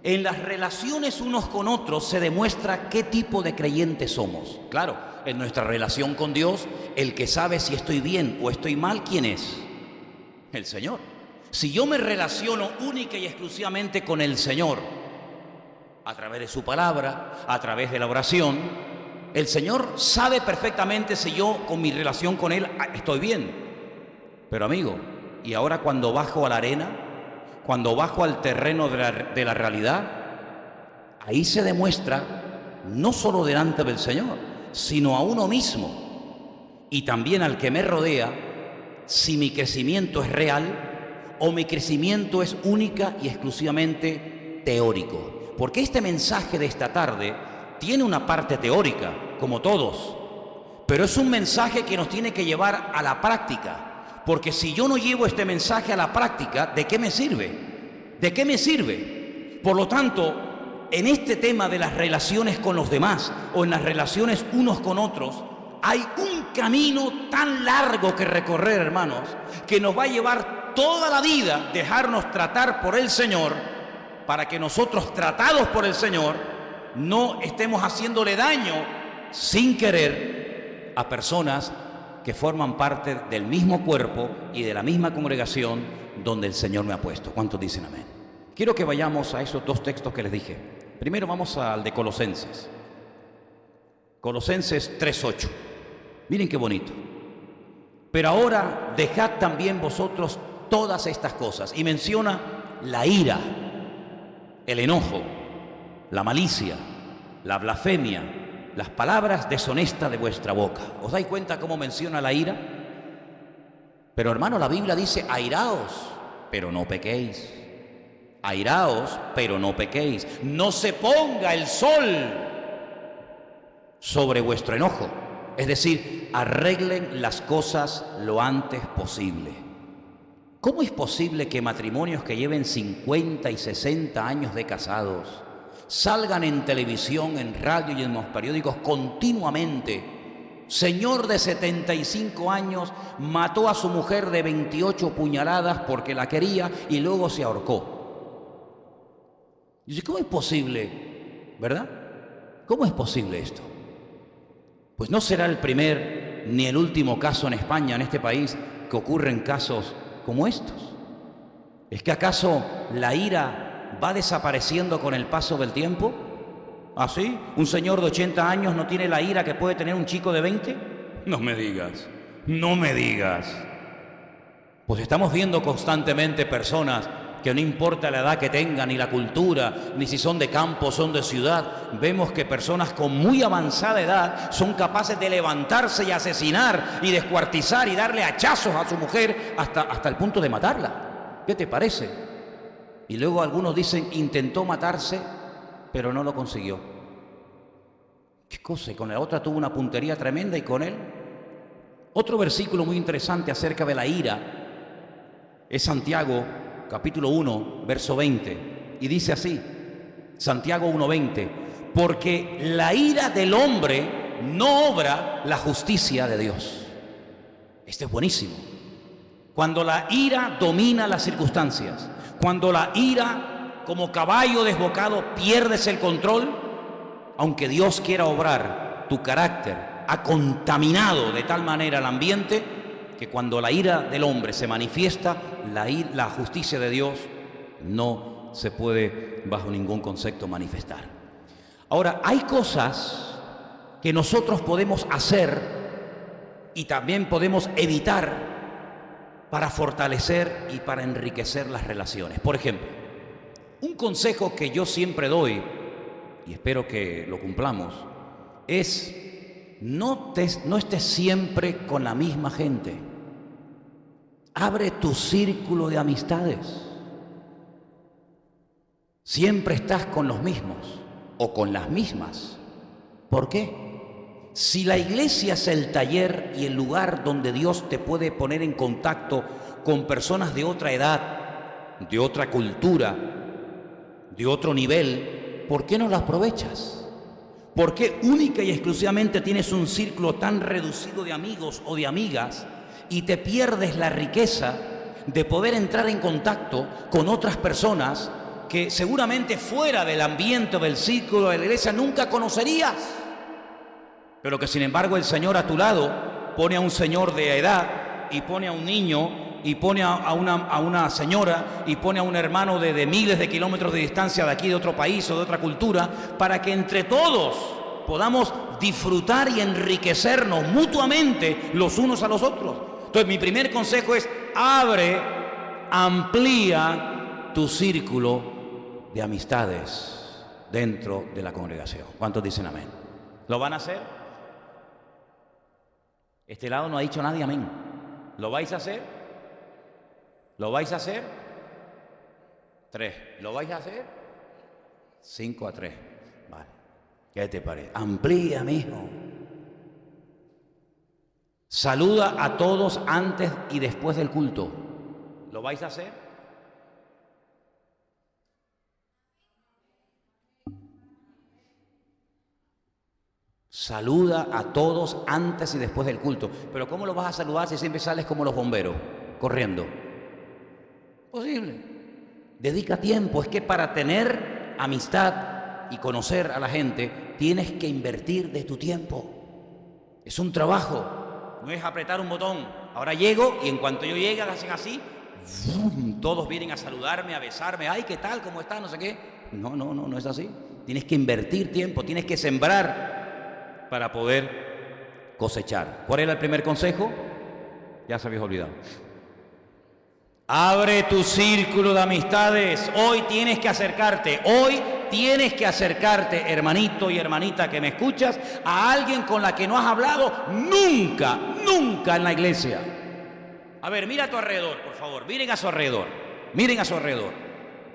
En las relaciones unos con otros se demuestra qué tipo de creyentes somos. Claro, en nuestra relación con Dios, el que sabe si estoy bien o estoy mal, ¿quién es? El Señor. Si yo me relaciono única y exclusivamente con el Señor, a través de su palabra, a través de la oración, el Señor sabe perfectamente si yo con mi relación con Él estoy bien. Pero amigo, y ahora cuando bajo a la arena, cuando bajo al terreno de la realidad, ahí se demuestra no solo delante del Señor, sino a uno mismo y también al que me rodea, si mi crecimiento es real o mi crecimiento es única y exclusivamente teórico. Porque este mensaje de esta tarde tiene una parte teórica, como todos, pero es un mensaje que nos tiene que llevar a la práctica. Porque si yo no llevo este mensaje a la práctica, ¿de qué me sirve? ¿De qué me sirve? Por lo tanto, en este tema de las relaciones con los demás o en las relaciones unos con otros, hay un camino tan largo que recorrer, hermanos, que nos va a llevar toda la vida dejarnos tratar por el Señor, para que nosotros, tratados por el Señor, no estemos haciéndole daño sin querer a personas que forman parte del mismo cuerpo y de la misma congregación donde el Señor me ha puesto. ¿Cuántos dicen amén? Quiero que vayamos a esos dos textos que les dije. Primero vamos al de Colosenses. Colosenses 3:8. Miren qué bonito. Pero ahora dejad también vosotros todas estas cosas. Y menciona la ira, el enojo, la malicia, la blasfemia, las palabras deshonestas de vuestra boca. ¿Os dais cuenta cómo menciona la ira? Pero hermano, la Biblia dice: airaos, pero no pequéis. Airaos, pero no pequéis. No se ponga el sol sobre vuestro enojo. Es decir, arreglen las cosas lo antes posible. ¿Cómo es posible que matrimonios que lleven 50 y 60 años de casados salgan en televisión, en radio y en los periódicos continuamente? Señor de 75 años mató a su mujer de 28 puñaladas porque la quería y luego se ahorcó. Y dice, ¿cómo es posible? ¿Verdad? ¿Cómo es posible esto? Pues no será el primer ni el último caso en España, en este país, que ocurren casos como estos. ¿Es que acaso la ira va desapareciendo con el paso del tiempo? ¿Así? ¿Un señor de 80 años no tiene la ira que puede tener un chico de 20? No me digas, no me digas. Pues estamos viendo constantemente personas que no importa la edad que tengan, ni la cultura, ni si son de campo o son de ciudad, vemos que personas con muy avanzada edad son capaces de levantarse y asesinar y descuartizar y darle hachazos a su mujer hasta el punto de matarla. ¿Qué te parece? Y luego algunos dicen, intentó matarse, pero no lo consiguió. ¿Qué cosa? Y con la otra tuvo una puntería tremenda y con él. Otro versículo muy interesante acerca de la ira es Santiago, capítulo 1, verso 20. Y dice así, Santiago 1:20, porque la ira del hombre no obra la justicia de Dios. Este es buenísimo. Cuando la ira domina las circunstancias, cuando la ira como caballo desbocado pierdes el control, aunque Dios quiera obrar, tu carácter ha contaminado de tal manera el ambiente que cuando la ira del hombre se manifiesta, la justicia de Dios no se puede bajo ningún concepto manifestar. Ahora, hay cosas que nosotros podemos hacer y también podemos evitar para fortalecer y para enriquecer las relaciones. Por ejemplo, un consejo que yo siempre doy, y espero que lo cumplamos, es no estés siempre con la misma gente. Abre tu círculo de amistades. Siempre estás con los mismos o con las mismas. ¿Por qué? Si la iglesia es el taller y el lugar donde Dios te puede poner en contacto con personas de otra edad, de otra cultura, de otro nivel, ¿por qué no lo aprovechas? ¿Por qué única y exclusivamente tienes un círculo tan reducido de amigos o de amigas y te pierdes la riqueza de poder entrar en contacto con otras personas que seguramente fuera del ambiente o del círculo de la iglesia nunca conocerías? Pero que sin embargo el Señor a tu lado pone a un señor de edad y pone a un niño y pone a una señora y pone a un hermano de miles de kilómetros de distancia de aquí, de otro país o de otra cultura, para que entre todos podamos disfrutar y enriquecernos mutuamente los unos a los otros. Entonces mi primer consejo es: amplía tu círculo de amistades dentro de la congregación. ¿Cuántos dicen amén? ¿Lo van a hacer? Este lado no ha dicho nadie amén. ¿Lo vais a hacer? ¿Lo vais a hacer? 3. ¿Lo vais a hacer? 5-3. Vale. ¿Qué te parece? Amplía, mijo. Saluda a todos antes y después del culto. ¿Lo vais a hacer? Saluda a todos antes y después del culto. Pero ¿cómo lo vas a saludar si siempre sales como los bomberos, corriendo? Posible. Dedica tiempo. Es que para tener amistad y conocer a la gente tienes que invertir de tu tiempo. Es un trabajo. No es apretar un botón. Ahora llego y en cuanto yo llegue hacen así, ¡vum! Todos vienen a saludarme, a besarme. Ay, ¿qué tal? ¿Cómo estás? No sé qué. No es así. Tienes que invertir tiempo, tienes que sembrar para poder cosechar. ¿Cuál era el primer consejo? Ya se habías olvidado. Abre tu círculo de amistades. Hoy tienes que acercarte, hermanito y hermanita que me escuchas, a alguien con la que no has hablado nunca en la iglesia. A ver, mira a tu alrededor, por favor. Miren a su alrededor.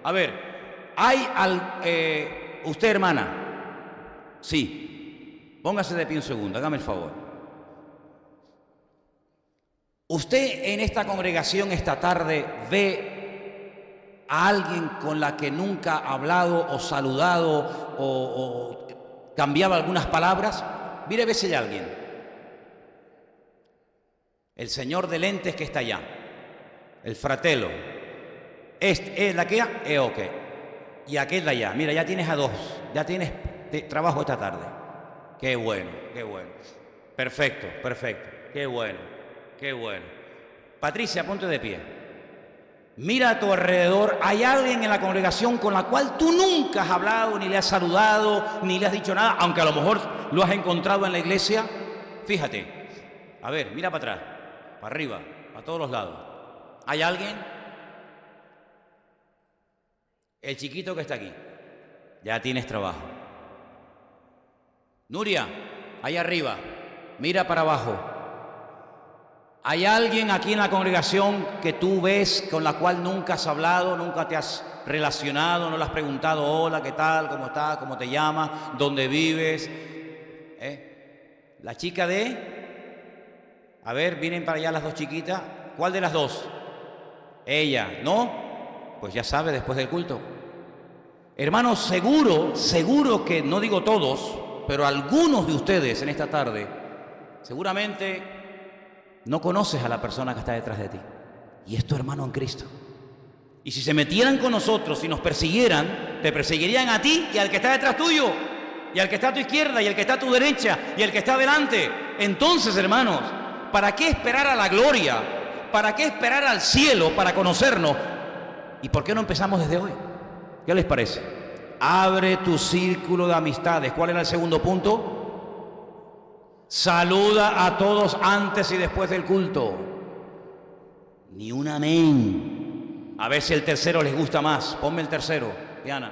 A ver, usted, hermana. Sí. Póngase de pie un segundo, hágame el favor. ¿Usted en esta congregación esta tarde ve a alguien con la que nunca ha hablado o saludado o cambiaba algunas palabras? Mire, ve si hay alguien. El señor de lentes que está allá, el fratelo. ¿Es la que ya? Ok. Y aquel de allá. Mira, ya tienes a 2. Ya tienes trabajo esta tarde. Qué bueno. Perfecto. Qué bueno. Patricia, ponte de pie. Mira a tu alrededor. ¿Hay alguien en la congregación con la cual tú nunca has hablado, ni le has saludado, ni le has dicho nada, aunque a lo mejor lo has encontrado en la iglesia? Fíjate. A ver, mira para atrás, para arriba, para todos los lados. ¿Hay alguien? El chiquito que está aquí. Ya tienes trabajo. Nuria, ahí arriba, mira para abajo. ¿Hay alguien aquí en la congregación que tú ves con la cual nunca has hablado, nunca te has relacionado, no le has preguntado, hola, ¿qué tal? ¿Cómo estás? ¿Cómo te llamas? ¿Dónde vives? La chica de... A ver, vienen para allá las dos chiquitas. ¿Cuál de las dos? Ella, ¿no? Pues ya sabe, después del culto. Hermanos, seguro que, no digo todos, pero algunos de ustedes en esta tarde, seguramente no conoces a la persona que está detrás de ti. Y es tu hermano en Cristo. Y si se metieran con nosotros y nos persiguieran, te perseguirían a ti y al que está detrás tuyo, y al que está a tu izquierda, y al que está a tu derecha, y al que está delante. Entonces, hermanos, ¿para qué esperar a la gloria? ¿Para qué esperar al cielo para conocernos? ¿Y por qué no empezamos desde hoy? ¿Qué les parece? Abre tu círculo de amistades. ¿Cuál era el segundo punto? Saluda a todos antes y después del culto. Ni un amén. A ver si el tercero les gusta más. Ponme el tercero, Diana.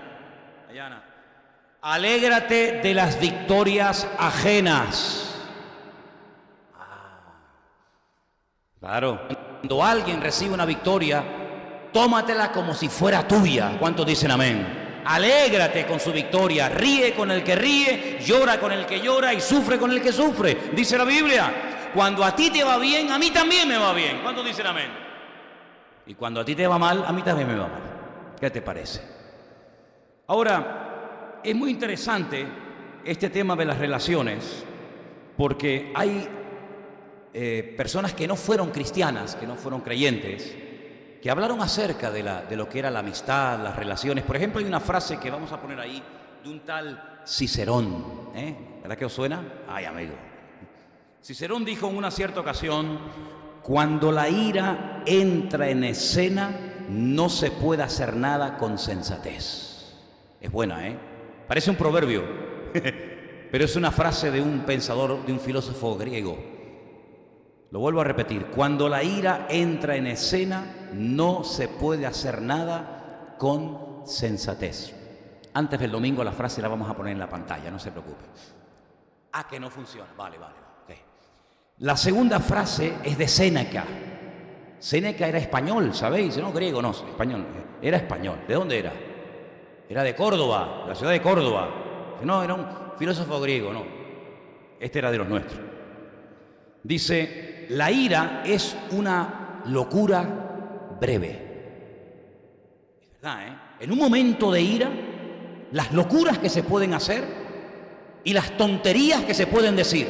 Alégrate de las victorias ajenas. Claro. Cuando alguien recibe una victoria, tómatela como si fuera tuya. ¿Cuántos dicen amén? Alégrate con su victoria, ríe con el que ríe, llora con el que llora y sufre con el que sufre. Dice la Biblia, cuando a ti te va bien, a mí también me va bien. ¿Cuántos dicen amén? Y cuando a ti te va mal, a mí también me va mal. ¿Qué te parece? Ahora, es muy interesante este tema de las relaciones, porque hay personas que no fueron cristianas, que no fueron creyentes, que hablaron acerca de lo que era la amistad, las relaciones. Por ejemplo, hay una frase que vamos a poner ahí de un tal Cicerón. ¿Verdad que os suena? Ay, amigo. Cicerón dijo en una cierta ocasión, cuando la ira entra en escena, no se puede hacer nada con sensatez. Es buena, ¿eh? Parece un proverbio, pero es una frase de un pensador, de un filósofo griego. Lo vuelvo a repetir, cuando la ira entra en escena, no se puede hacer nada con sensatez. Antes del domingo la frase la vamos a poner en la pantalla, no se preocupe. Ah, que no funciona, vale. Okay. La segunda frase es de Séneca. Séneca era español, ¿sabéis? No, griego, no, español. Era español. ¿De dónde era? Era de Córdoba, de la ciudad de Córdoba. No, era un filósofo griego, no. Este era de los nuestros. Dice, la ira es una locura breve. Es verdad, ¿eh? En un momento de ira, las locuras que se pueden hacer y las tonterías que se pueden decir.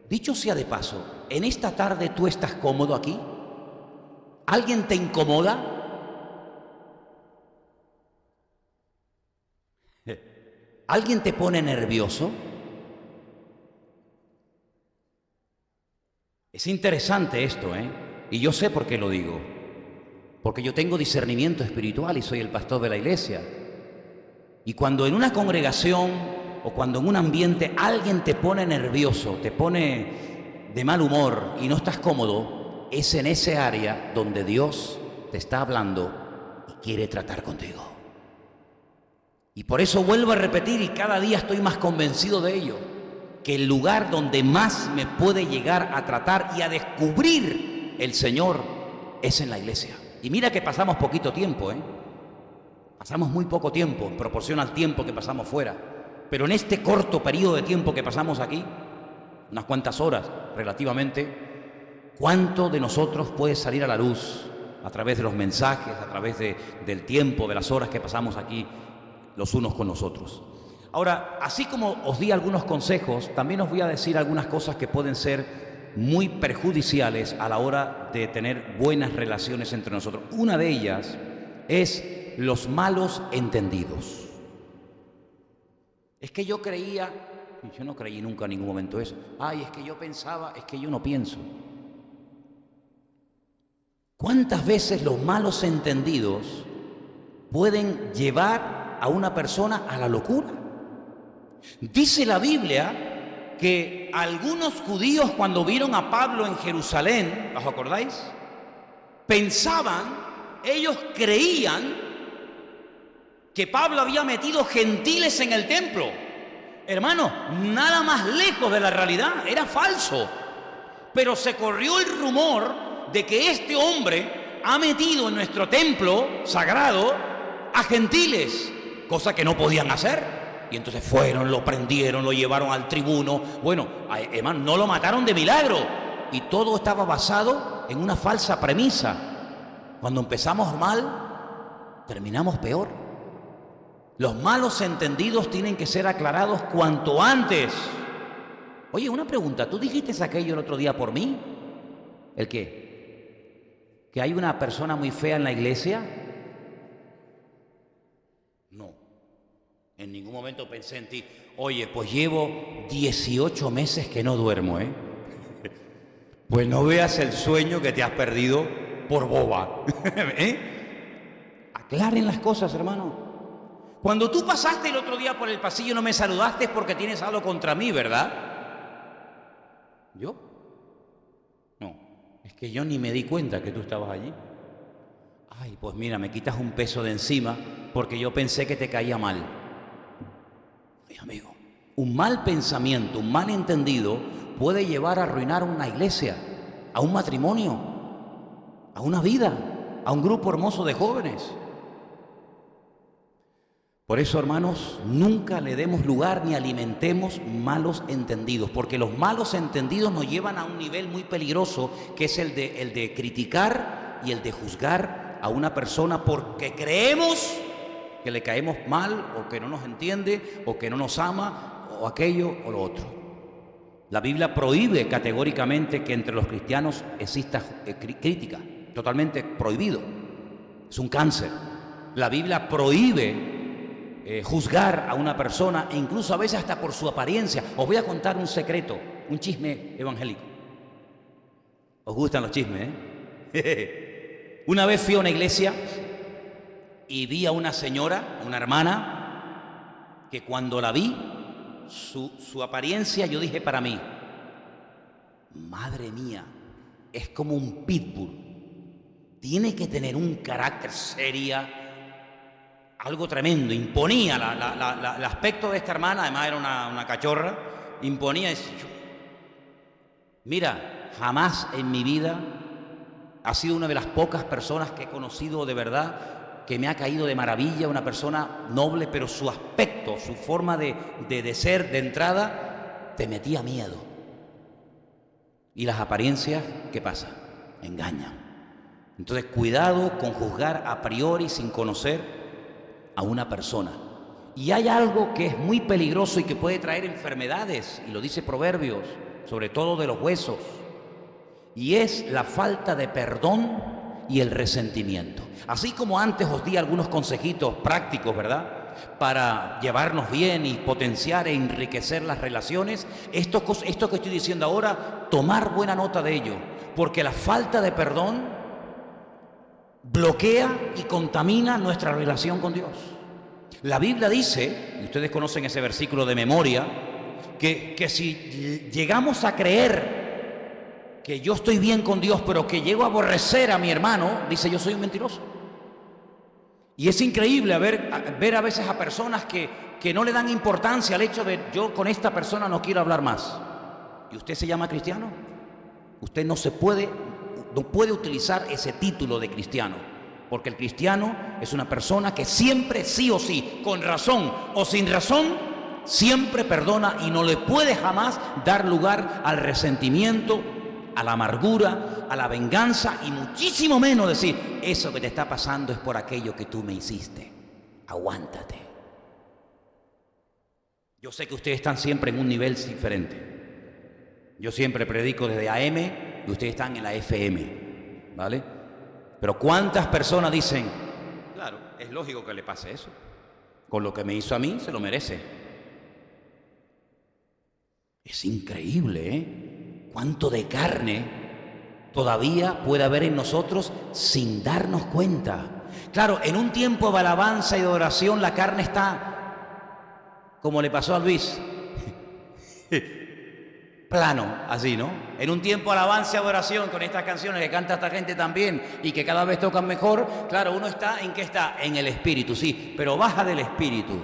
Dicho sea de paso, en esta tarde tú estás cómodo aquí. ¿Alguien te incomoda? ¿Alguien te pone nervioso? Es interesante esto, ¿eh? Y yo sé por qué lo digo. Porque yo tengo discernimiento espiritual y soy el pastor de la iglesia. Y cuando en una congregación o cuando en un ambiente alguien te pone nervioso, te pone de mal humor y no estás cómodo, es en ese área donde Dios te está hablando y quiere tratar contigo. Y por eso vuelvo a repetir y cada día estoy más convencido de ello, que el lugar donde más me puede llegar a tratar y a descubrir el Señor es en la iglesia. Y mira que pasamos poquito tiempo, pasamos muy poco tiempo en proporción al tiempo que pasamos fuera. Pero en este corto periodo de tiempo que pasamos aquí, unas cuantas horas relativamente, ¿cuánto de nosotros puede salir a la luz a través de los mensajes, a través del tiempo, de las horas que pasamos aquí los unos con los otros? Ahora, así como os di algunos consejos, también os voy a decir algunas cosas que pueden ser muy perjudiciales a la hora de tener buenas relaciones entre nosotros. Una de ellas es los malos entendidos. Es que yo creía, yo no creí nunca en ningún momento eso. Ay, es que yo pensaba, es que yo no pienso. ¿Cuántas veces los malos entendidos pueden llevar a una persona a la locura? Dice la Biblia que algunos judíos cuando vieron a Pablo en Jerusalén, ¿os acordáis? Pensaban, ellos creían que Pablo había metido gentiles en el templo. Hermano, nada más lejos de la realidad, era falso. Pero se corrió el rumor de que este hombre ha metido en nuestro templo sagrado a gentiles, cosa que no podían hacer. Y entonces fueron, lo prendieron, lo llevaron al tribuno. Bueno, hermano, no lo mataron de milagro. Y todo estaba basado en una falsa premisa. Cuando empezamos mal, terminamos peor. Los malos entendidos tienen que ser aclarados cuanto antes. Oye, una pregunta, ¿tú dijiste aquello el otro día por mí? ¿El qué? ¿Que hay una persona muy fea en la iglesia? No. En ningún momento pensé en ti. Oye, pues llevo 18 meses que no duermo, ¿eh? Pues no veas el sueño que te has perdido por boba. ¿Eh? Aclaren las cosas, hermano. Cuando tú pasaste el otro día por el pasillo no me saludaste porque tienes algo contra mí, ¿verdad? ¿Yo? No, es que yo ni me di cuenta que tú estabas allí. Ay, pues mira, me quitas un peso de encima porque yo pensé que te caía mal. Ay, amigo, un mal pensamiento, un mal entendido puede llevar a arruinar una iglesia, a un matrimonio, a una vida, a un grupo hermoso de jóvenes. Por eso, hermanos, nunca le demos lugar ni alimentemos malos entendidos, porque los malos entendidos nos llevan a un nivel muy peligroso, que es el de criticar y el de juzgar a una persona porque creemos que le caemos mal o que no nos entiende o que no nos ama o aquello o lo otro. La Biblia prohíbe categóricamente que entre los cristianos exista crítica, totalmente prohibido. Es un cáncer. La Biblia prohíbe juzgar a una persona e incluso a veces hasta por su apariencia. Os voy a contar un secreto, un chisme evangélico. ¿Os gustan los chismes, eh? Una vez fui a una iglesia y vi a una señora, una hermana, que cuando la vi, su apariencia, yo dije para mí, madre mía, es como un pitbull. Tiene que tener un carácter seria, algo tremendo. Imponía el aspecto de esta hermana, además era una cachorra, imponía. Mira, jamás en mi vida ha sido una de las pocas personas que he conocido de verdad que me ha caído de maravilla, una persona noble, pero su aspecto, su forma de ser de entrada, te metía miedo. Y las apariencias, ¿qué pasa? Engañan. Entonces, cuidado con juzgar a priori sin conocer a una persona. Y hay algo que es muy peligroso y que puede traer enfermedades, y lo dice Proverbios, sobre todo de los huesos, y es la falta de perdón y el resentimiento. Así como antes os di algunos consejitos prácticos, ¿verdad?, para llevarnos bien y potenciar e enriquecer las relaciones, esto que estoy diciendo ahora, tomar buena nota de ello, porque la falta de perdón bloquea y contamina nuestra relación con Dios. La Biblia dice, y ustedes conocen ese versículo de memoria, que si llegamos a creer que yo estoy bien con Dios, pero que llego a aborrecer a mi hermano, dice, yo soy un mentiroso. Y es increíble ver a veces a personas que no le dan importancia al hecho de yo con esta persona no quiero hablar más. ¿Y usted se llama cristiano? Usted no puede utilizar ese título de cristiano, porque el cristiano es una persona que siempre, sí o sí, con razón o sin razón, siempre perdona y no le puede jamás dar lugar al resentimiento, a la amargura, a la venganza y muchísimo menos decir, eso que te está pasando es por aquello que tú me hiciste. Aguántate. Yo sé que ustedes están siempre en un nivel diferente. Yo siempre predico desde AM y ustedes están en la FM, ¿vale? Pero ¿cuántas personas dicen, claro, es lógico que le pase eso? Con lo que me hizo a mí, se lo merece. Es increíble, ¿eh? Cuánto de carne todavía puede haber en nosotros sin darnos cuenta. Claro, en un tiempo de alabanza y de oración la carne está como le pasó a Luis. plano, así, ¿no? En un tiempo de alabanza y adoración con estas canciones que canta esta gente también y que cada vez tocan mejor, claro, uno está, ¿en qué está? En el espíritu, sí, pero baja del espíritu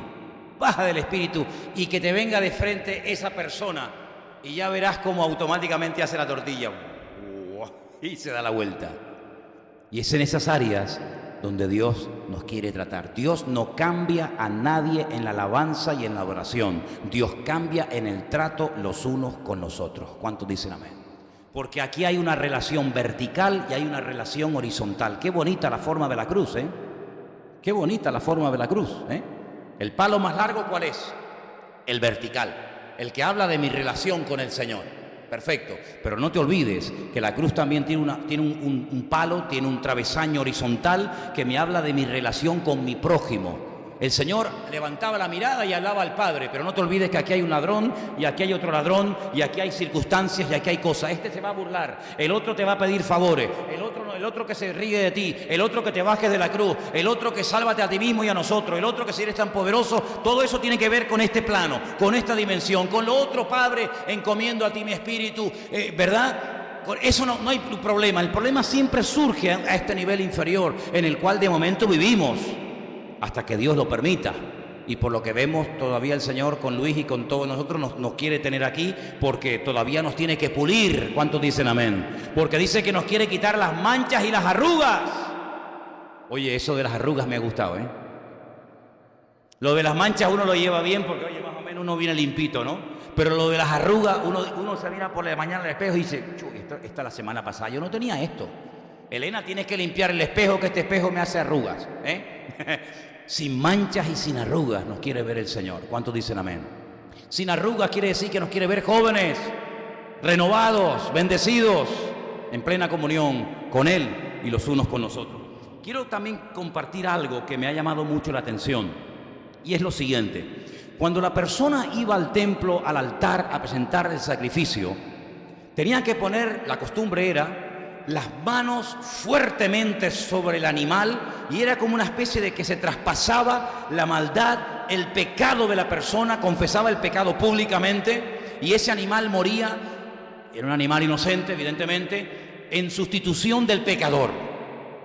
y que te venga de frente esa persona y ya verás cómo automáticamente hace la tortilla y se da la vuelta. Y es en esas áreas donde Dios nos quiere tratar. Dios no cambia a nadie en la alabanza y en la adoración. Dios cambia en el trato los unos con los otros. ¿Cuántos dicen amén? Porque aquí hay una relación vertical y hay una relación horizontal. Qué bonita la forma de la cruz, ¿eh? Qué bonita la forma de la cruz, ¿eh? El palo más largo, ¿cuál es? El vertical, el que habla de mi relación con el Señor. Perfecto, pero no te olvides que la cruz también tiene un palo, tiene un travesaño horizontal que me habla de mi relación con mi prójimo. El Señor levantaba la mirada y hablaba al Padre, pero no te olvides que aquí hay un ladrón y aquí hay otro ladrón y aquí hay circunstancias y aquí hay cosas. Este se va a burlar, el otro te va a pedir favores, el otro que se ríe de ti, el otro que te bajes de la cruz, el otro que sálvate a ti mismo y a nosotros, el otro que si eres tan poderoso. Todo eso tiene que ver con este plano, con esta dimensión, con lo otro. Padre, encomiendo a ti mi espíritu, ¿verdad? Con eso no hay problema. El problema siempre surge a este nivel inferior en el cual de momento vivimos, hasta que Dios lo permita. Y por lo que vemos, todavía el Señor con Luis y con todos nosotros nos quiere tener aquí, porque todavía nos tiene que pulir. ¿Cuántos dicen amén? Porque dice que nos quiere quitar las manchas y las arrugas. Oye, eso de las arrugas me ha gustado, ¿eh? Lo de las manchas uno lo lleva bien porque, oye, más o menos uno viene limpito, ¿no? Pero lo de las arrugas, uno se mira por la mañana al espejo y dice, esta la semana pasada yo no tenía esto. Elena, tienes que limpiar el espejo, que este espejo me hace arrugas, ¿eh? Sin manchas y sin arrugas nos quiere ver el Señor. ¿Cuántos dicen amén? Sin arrugas quiere decir que nos quiere ver jóvenes, renovados, bendecidos, en plena comunión con Él y los unos con nosotros. Quiero también compartir algo que me ha llamado mucho la atención, y es lo siguiente. Cuando la persona iba al templo, al altar, a presentar el sacrificio, tenía que poner, la costumbre era, las manos fuertemente sobre el animal, y era como una especie de que se traspasaba la maldad, el pecado de la persona, confesaba el pecado públicamente, y ese animal moría. Era un animal inocente, evidentemente, en sustitución del pecador.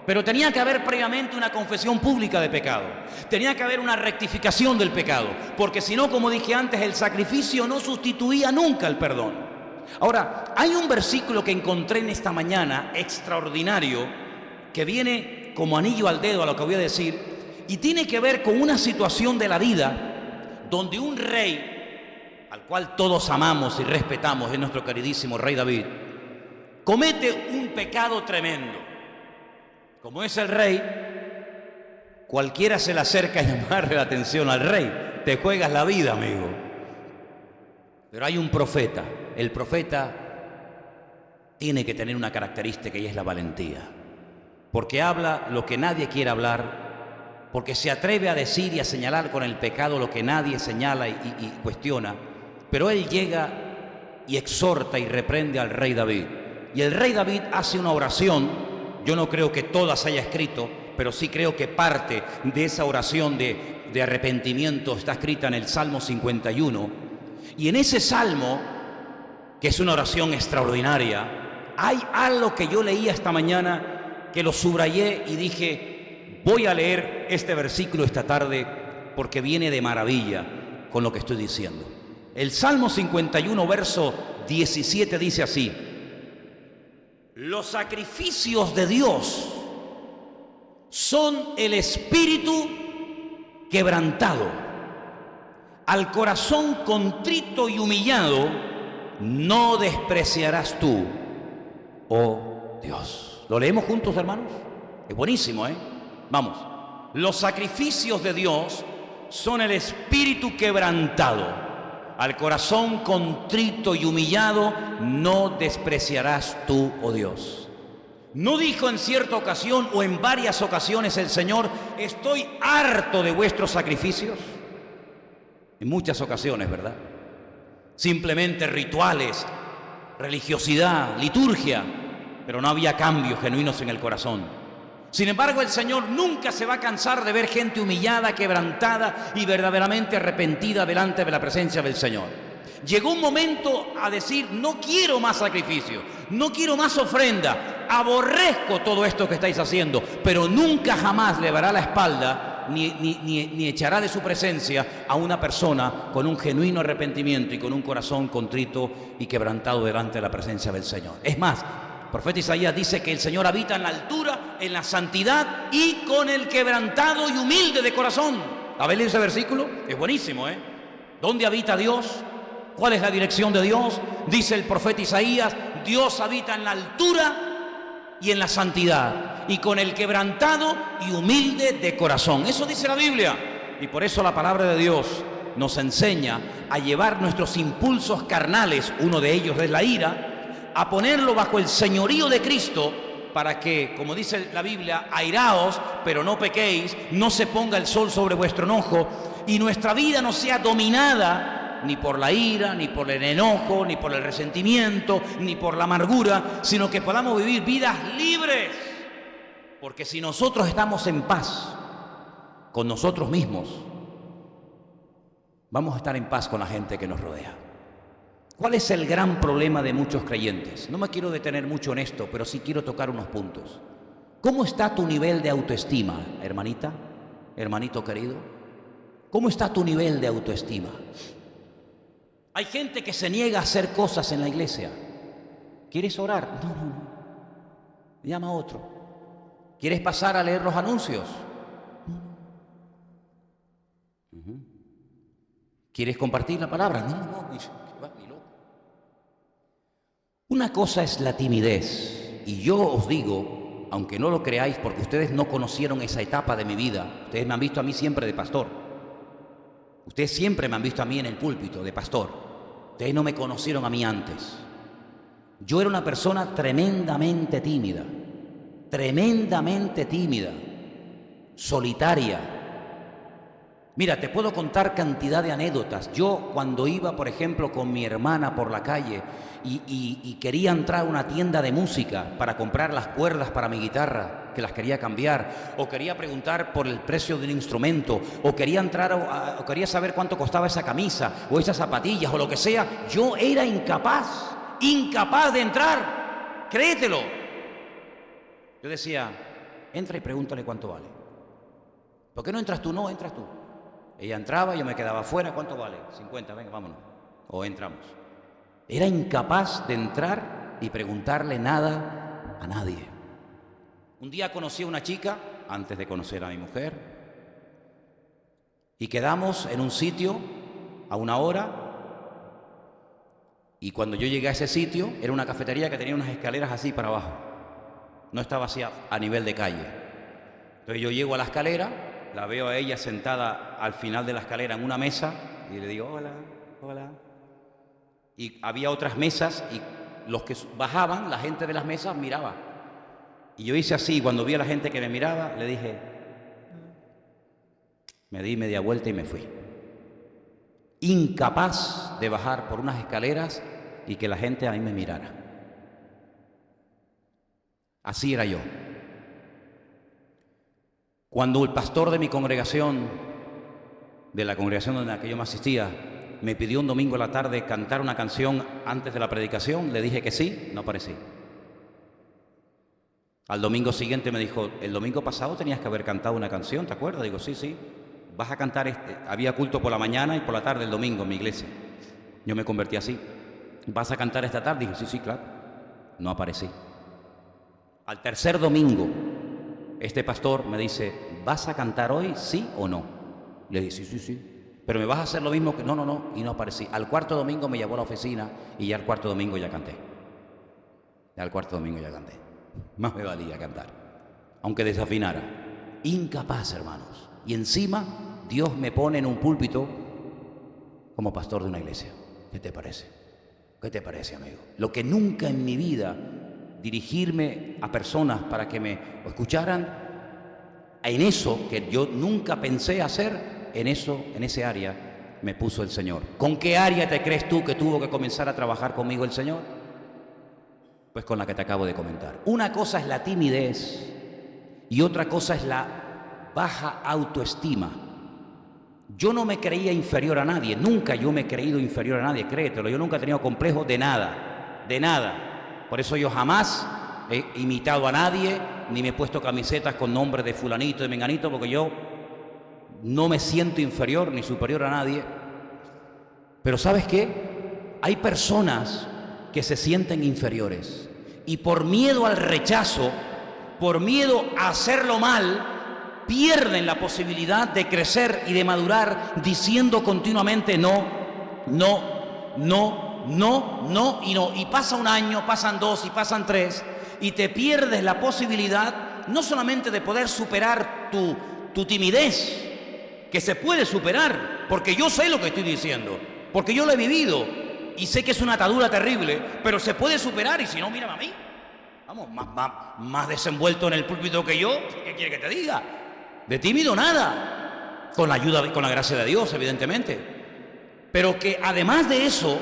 Pero tenía que haber previamente una confesión pública de pecado. Tenía que haber una rectificación del pecado, porque si no, como dije antes, el sacrificio no sustituía nunca el perdón. Ahora, hay un versículo que encontré en esta mañana extraordinario, que viene como anillo al dedo a lo que voy a decir, y tiene que ver con una situación de la vida donde un rey, al cual todos amamos y respetamos, es nuestro queridísimo rey David, comete un pecado tremendo. Como es el rey, cualquiera se le acerca a llamarle la atención al rey. Te juegas la vida, amigo. Pero hay un profeta. El profeta tiene que tener una característica, y es la valentía. Porque habla lo que nadie quiere hablar, porque se atreve a decir y a señalar con el pecado lo que nadie señala y cuestiona. Pero él llega y exhorta y reprende al rey David. Y el rey David hace una oración. Yo no creo que todas haya escrito, pero sí creo que parte de esa oración de arrepentimiento está escrita en el Salmo 51. Y en ese salmo, que es una oración extraordinaria, hay algo que yo leía esta mañana que lo subrayé y dije, voy a leer este versículo esta tarde porque viene de maravilla con lo que estoy diciendo. El Salmo 51, verso 17 dice así: los sacrificios de Dios son el espíritu quebrantado. Al corazón contrito y humillado no despreciarás tú, oh Dios. ¿Lo leemos juntos, hermanos? Es buenísimo, ¿eh? Vamos. Los sacrificios de Dios son el espíritu quebrantado. Al corazón contrito y humillado no despreciarás tú, oh Dios. ¿No dijo en cierta ocasión o en varias ocasiones el Señor, estoy harto de vuestros sacrificios? En muchas ocasiones, ¿verdad? Simplemente rituales, religiosidad, liturgia, pero no había cambios genuinos en el corazón. Sin embargo, el Señor nunca se va a cansar de ver gente humillada, quebrantada y verdaderamente arrepentida delante de la presencia del Señor. Llegó un momento a decir, no quiero más sacrificio, no quiero más ofrenda, aborrezco todo esto que estáis haciendo, pero nunca jamás le dará la espalda ni echará de su presencia a una persona con un genuino arrepentimiento y con un corazón contrito y quebrantado delante de la presencia del Señor. Es más, el profeta Isaías dice que el Señor habita en la altura, en la santidad y con el quebrantado y humilde de corazón. ¿Habéis leído ese versículo? Es buenísimo, ¿eh? ¿Dónde habita Dios? ¿Cuál es la dirección de Dios? Dice el profeta Isaías, Dios habita en la altura y en la santidad, y con el quebrantado y humilde de corazón. Eso dice la Biblia, y por eso la palabra de Dios nos enseña a llevar nuestros impulsos carnales, uno de ellos es la ira, a ponerlo bajo el señorío de Cristo, para que, como dice la Biblia, airaos, pero no pequéis, no se ponga el sol sobre vuestro enojo, y nuestra vida no sea dominada ni por la ira, ni por el enojo, ni por el resentimiento, ni por la amargura, sino que podamos vivir vidas libres. Porque si nosotros estamos en paz con nosotros mismos, vamos a estar en paz con la gente que nos rodea. ¿Cuál es el gran problema de muchos creyentes? No me quiero detener mucho en esto, pero sí quiero tocar unos puntos. ¿Cómo está tu nivel de autoestima, hermanita, hermanito querido? ¿Cómo está tu nivel de autoestima? Hay gente que se niega a hacer cosas en la iglesia. ¿Quieres orar? No. Llama a otro. ¿Quieres pasar a leer los anuncios? No. ¿Quieres compartir la palabra? No. Ni loco. Una cosa es la timidez. Y yo os digo, aunque no lo creáis, porque ustedes no conocieron esa etapa de mi vida. Ustedes me han visto a mí siempre de pastor. Ustedes siempre me han visto a mí en el púlpito de pastor. Ustedes no me conocieron a mí antes. Yo era una persona tremendamente tímida, solitaria. Mira, te puedo contar cantidad de anécdotas. Yo cuando iba, por ejemplo, con mi hermana por la calle y quería entrar a una tienda de música para comprar las cuerdas para mi guitarra, que las quería cambiar, o quería preguntar por el precio de un instrumento, o quería entrar o quería saber cuánto costaba esa camisa o esas zapatillas o lo que sea, yo era incapaz de entrar. Créetelo. Yo decía, entra y pregúntale cuánto vale. ¿Por qué no entras tú? No, entras tú. Ella entraba, yo me quedaba afuera. ¿Cuánto vale? 50, venga, vámonos. O entramos. Era incapaz de entrar y preguntarle nada a nadie. Un día conocí a una chica, antes de conocer a mi mujer, y quedamos en un sitio a una hora, y cuando yo llegué a ese sitio, era una cafetería que tenía unas escaleras así para abajo. No estaba así a nivel de calle. Entonces yo llego a la escalera, la veo a ella sentada al final de la escalera en una mesa, y le digo, hola. Y había otras mesas, y los que bajaban, la gente de las mesas miraba. Y yo hice así, y cuando vi a la gente que me miraba, le dije, me di media vuelta y me fui. Incapaz de bajar por unas escaleras y que la gente a mí me mirara. Así era yo. Cuando el pastor de mi congregación, de la congregación donde yo me asistía, me pidió un domingo a la tarde cantar una canción antes de la predicación, le dije que sí, no aparecí. Al domingo siguiente me dijo, el domingo pasado tenías que haber cantado una canción, ¿te acuerdas? Digo, sí, vas a cantar, había culto por la mañana y por la tarde el domingo en mi iglesia. Yo me convertí así. ¿Vas a cantar esta tarde? Dije, sí, claro. No aparecí. Al tercer domingo, este pastor me dice, ¿vas a cantar hoy, sí o no? Le dije, sí. Pero me vas a hacer lo mismo que... No, y no aparecí. Al cuarto domingo me llevó a la oficina y ya al cuarto domingo ya canté. Más me valía cantar, aunque desafinara. Incapaz, hermanos. Y encima Dios me pone en un púlpito como pastor de una iglesia. ¿Qué te parece? ¿Qué te parece, amigo? Lo que nunca en mi vida dirigirme a personas para que me escucharan, en eso que yo nunca pensé hacer, en ese área me puso el Señor. ¿Con qué área te crees tú que tuvo que comenzar a trabajar conmigo el Señor? Pues con la que te acabo de comentar. Una cosa es la timidez y otra cosa es la baja autoestima. Yo no me creía inferior a nadie, nunca yo me he creído inferior a nadie, créetelo, yo nunca he tenido complejos de nada, de nada. Por eso yo jamás he imitado a nadie, ni me he puesto camisetas con nombres de fulanito, de menganito, porque yo no me siento inferior ni superior a nadie. Pero ¿sabes qué? Hay personas que se sienten inferiores y por miedo al rechazo, por miedo a hacerlo mal, pierden la posibilidad de crecer y de madurar diciendo continuamente no, no, no, no, no y no. Y pasa un año, pasan 2 y pasan 3 y te pierdes la posibilidad no solamente de poder superar tu timidez, que se puede superar, porque yo sé lo que estoy diciendo, porque yo lo he vivido y sé que es una atadura terrible, pero se puede superar. Y si no, mírame a mí, vamos, más desenvuelto en el púlpito que yo, ¿qué quiere que te diga? De tímido nada, con la ayuda, con la gracia de Dios, evidentemente. Pero que además de eso,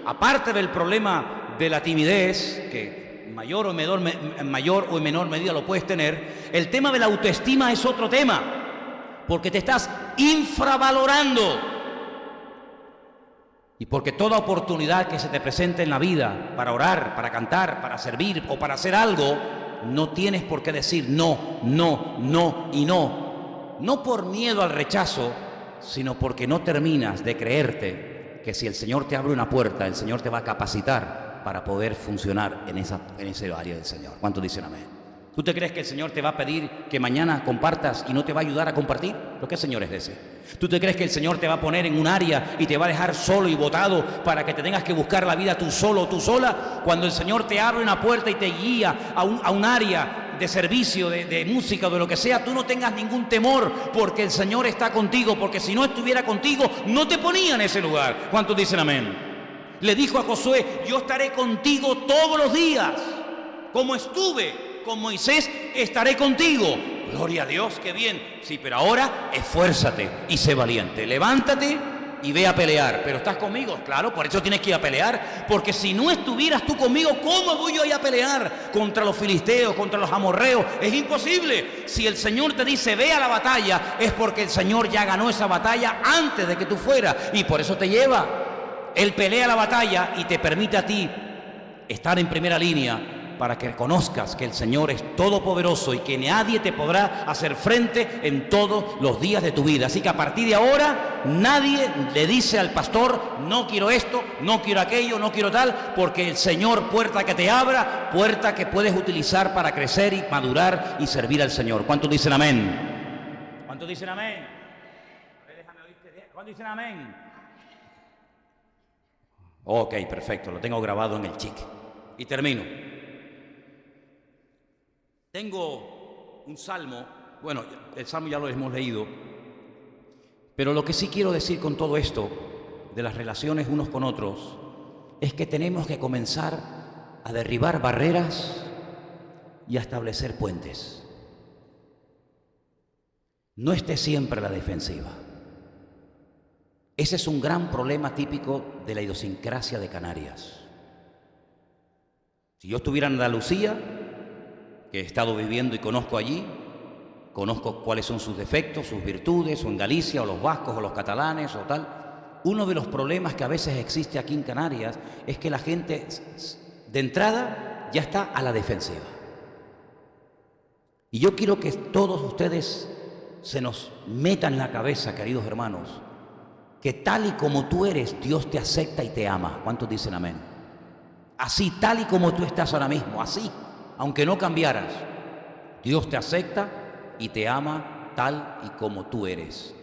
aparte del problema de la timidez, que mayor o en menor medida lo puedes tener, el tema de la autoestima es otro tema, porque te estás infravalorando. Y porque toda oportunidad que se te presente en la vida para orar, para cantar, para servir o para hacer algo, no tienes por qué decir no, no, no y no. No por miedo al rechazo, sino porque no terminas de creerte que si el Señor te abre una puerta, el Señor te va a capacitar para poder funcionar en ese área del Señor. ¿Cuántos dicen amén? ¿Tú te crees que el Señor te va a pedir que mañana compartas y no te va a ayudar a compartir? ¿Pero qué Señor es ese? ¿Tú te crees que el Señor te va a poner en un área y te va a dejar solo y botado para que te tengas que buscar la vida tú solo o tú sola? Cuando el Señor te abre una puerta y te guía a un área de servicio, de música o de lo que sea, tú no tengas ningún temor, porque el Señor está contigo, porque si no estuviera contigo, no te ponía en ese lugar. ¿Cuántos dicen amén? Le dijo a Josué, yo estaré contigo todos los días, como estuve con Moisés, estaré contigo. Gloria a Dios, qué bien. Sí, pero ahora esfuérzate y sé valiente. Levántate y ve a pelear. ¿Pero estás conmigo? Claro, por eso tienes que ir a pelear, porque si no estuvieras tú conmigo, ¿cómo voy yo a ir a pelear contra los filisteos, contra los amorreos? Es imposible. Si el Señor te dice ve a la batalla, es porque el Señor ya ganó esa batalla antes de que tú fueras, y por eso te lleva. Él pelea la batalla y te permite a ti estar en primera línea, para que reconozcas que el Señor es todopoderoso y que nadie te podrá hacer frente en todos los días de tu vida. Así que a partir de ahora, nadie le dice al pastor, no quiero esto, no quiero aquello, no quiero tal, porque el Señor, puerta que te abra, puerta que puedes utilizar para crecer y madurar y servir al Señor. ¿Cuántos dicen amén? ¿Cuántos dicen amén? Déjame oírte. ¿Cuántos dicen amén? Ok, perfecto, lo tengo grabado en el chic. Y termino. Tengo un salmo, bueno, el salmo ya lo hemos leído, pero lo que sí quiero decir con todo esto de las relaciones unos con otros es que tenemos que comenzar a derribar barreras y a establecer puentes. No esté siempre a la defensiva. Ese es un gran problema típico de la idiosincrasia de Canarias. Si yo estuviera en Andalucía, que he estado viviendo y conozco allí, conozco cuáles son sus defectos, sus virtudes, o en Galicia, o los vascos, o los catalanes, o tal. Uno de los problemas que a veces existe aquí en Canarias es que la gente, de entrada, ya está a la defensiva. Y yo quiero que todos ustedes se nos meta en la cabeza, queridos hermanos, que tal y como tú eres, Dios te acepta y te ama. ¿Cuántos dicen amén? Así, tal y como tú estás ahora mismo, así. Aunque no cambiaras, Dios te acepta y te ama tal y como tú eres.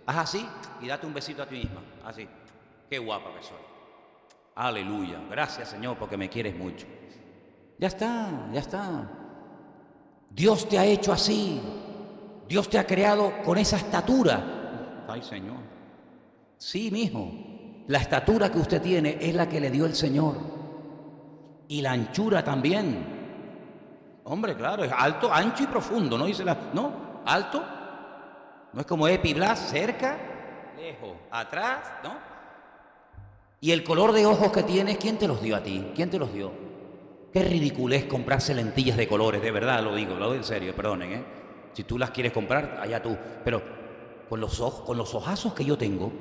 Haz así y date un besito a ti misma. Así. Qué guapa que soy. Aleluya. Gracias, Señor, porque me quieres mucho. Ya está, ya está. Dios te ha hecho así. Dios te ha creado con esa estatura. Ay, Señor. Sí, mijo. La estatura que usted tiene es la que le dio el Señor. Y la anchura también. Hombre, claro, es alto, ancho y profundo, ¿no? Dice no, alto, no es como Epi Blas, cerca, lejos, atrás, ¿no? Y el color de ojos que tienes, ¿quién te los dio a ti? ¿Quién te los dio? Qué ridiculez comprarse lentillas de colores, de verdad lo digo en serio, perdonen, ¿eh? Si tú las quieres comprar, allá tú, pero con los ojazos que yo tengo,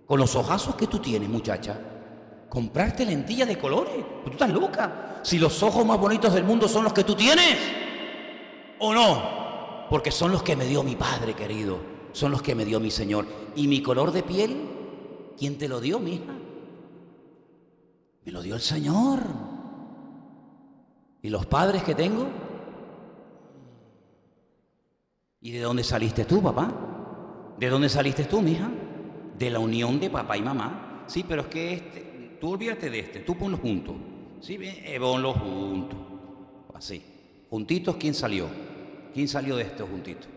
con los ojazos que tú tienes, muchacha, comprarte lentillas de colores. Tú estás loca. Si los ojos más bonitos del mundo son los que tú tienes, ¿o no? Porque son los que me dio mi Padre querido, son los que me dio mi Señor. ¿Y mi color de piel? ¿Quién te lo dio, mija? Me lo dio el Señor. ¿Y los padres que tengo? ¿Y de dónde saliste tú, papá? ¿De dónde saliste tú, mija? De la unión de papá y mamá. Sí, pero es que tú olvídate de tú ponlos juntos. Sí, ponlos juntos. Así. Juntitos, ¿quién salió? ¿Quién salió de estos juntitos?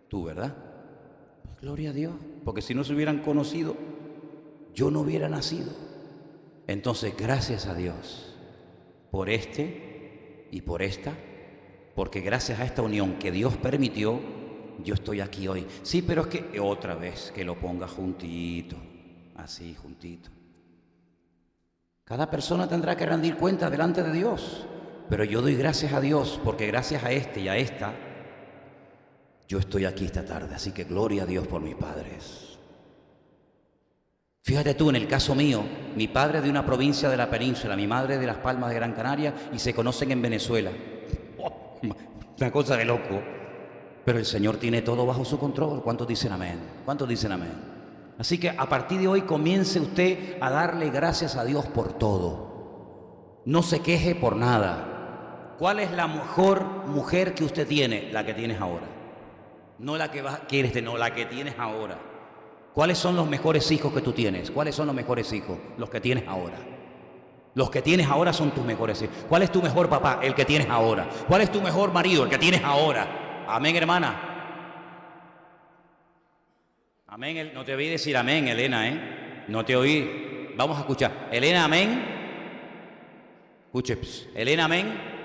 Tú, ¿verdad? Pues gloria a Dios. Porque si no se hubieran conocido, yo no hubiera nacido. Entonces, gracias a Dios por y por esta, porque gracias a esta unión que Dios permitió, yo estoy aquí hoy. Sí, pero es que otra vez que lo ponga juntito, así, juntito. Cada persona tendrá que rendir cuenta delante de Dios, pero yo doy gracias a Dios, porque gracias a este y a esta, yo estoy aquí esta tarde. Así que gloria a Dios por mis padres. Fíjate tú, en el caso mío, mi padre de una provincia de la península, mi madre de Las Palmas de Gran Canaria, y se conocen en Venezuela. Una cosa de loco. Pero el Señor tiene todo bajo su control. ¿Cuántos dicen amén? ¿Cuántos dicen amén? Así que a partir de hoy comience usted a darle gracias a Dios por todo. No se queje por nada. ¿Cuál es la mejor mujer que usted tiene? La que tienes ahora. No la que quieres tener, no, la que tienes ahora. ¿Cuáles son los mejores hijos que tú tienes? ¿Cuáles son los mejores hijos? Los que tienes ahora. Los que tienes ahora son tus mejores hijos. ¿Cuál es tu mejor papá? El que tienes ahora. ¿Cuál es tu mejor marido? El que tienes ahora. Amén, hermana. Amén. No te oí decir amén, Elena, ¿eh? No te oí. Vamos a escuchar. Elena, amén. Escuche. Elena, amén.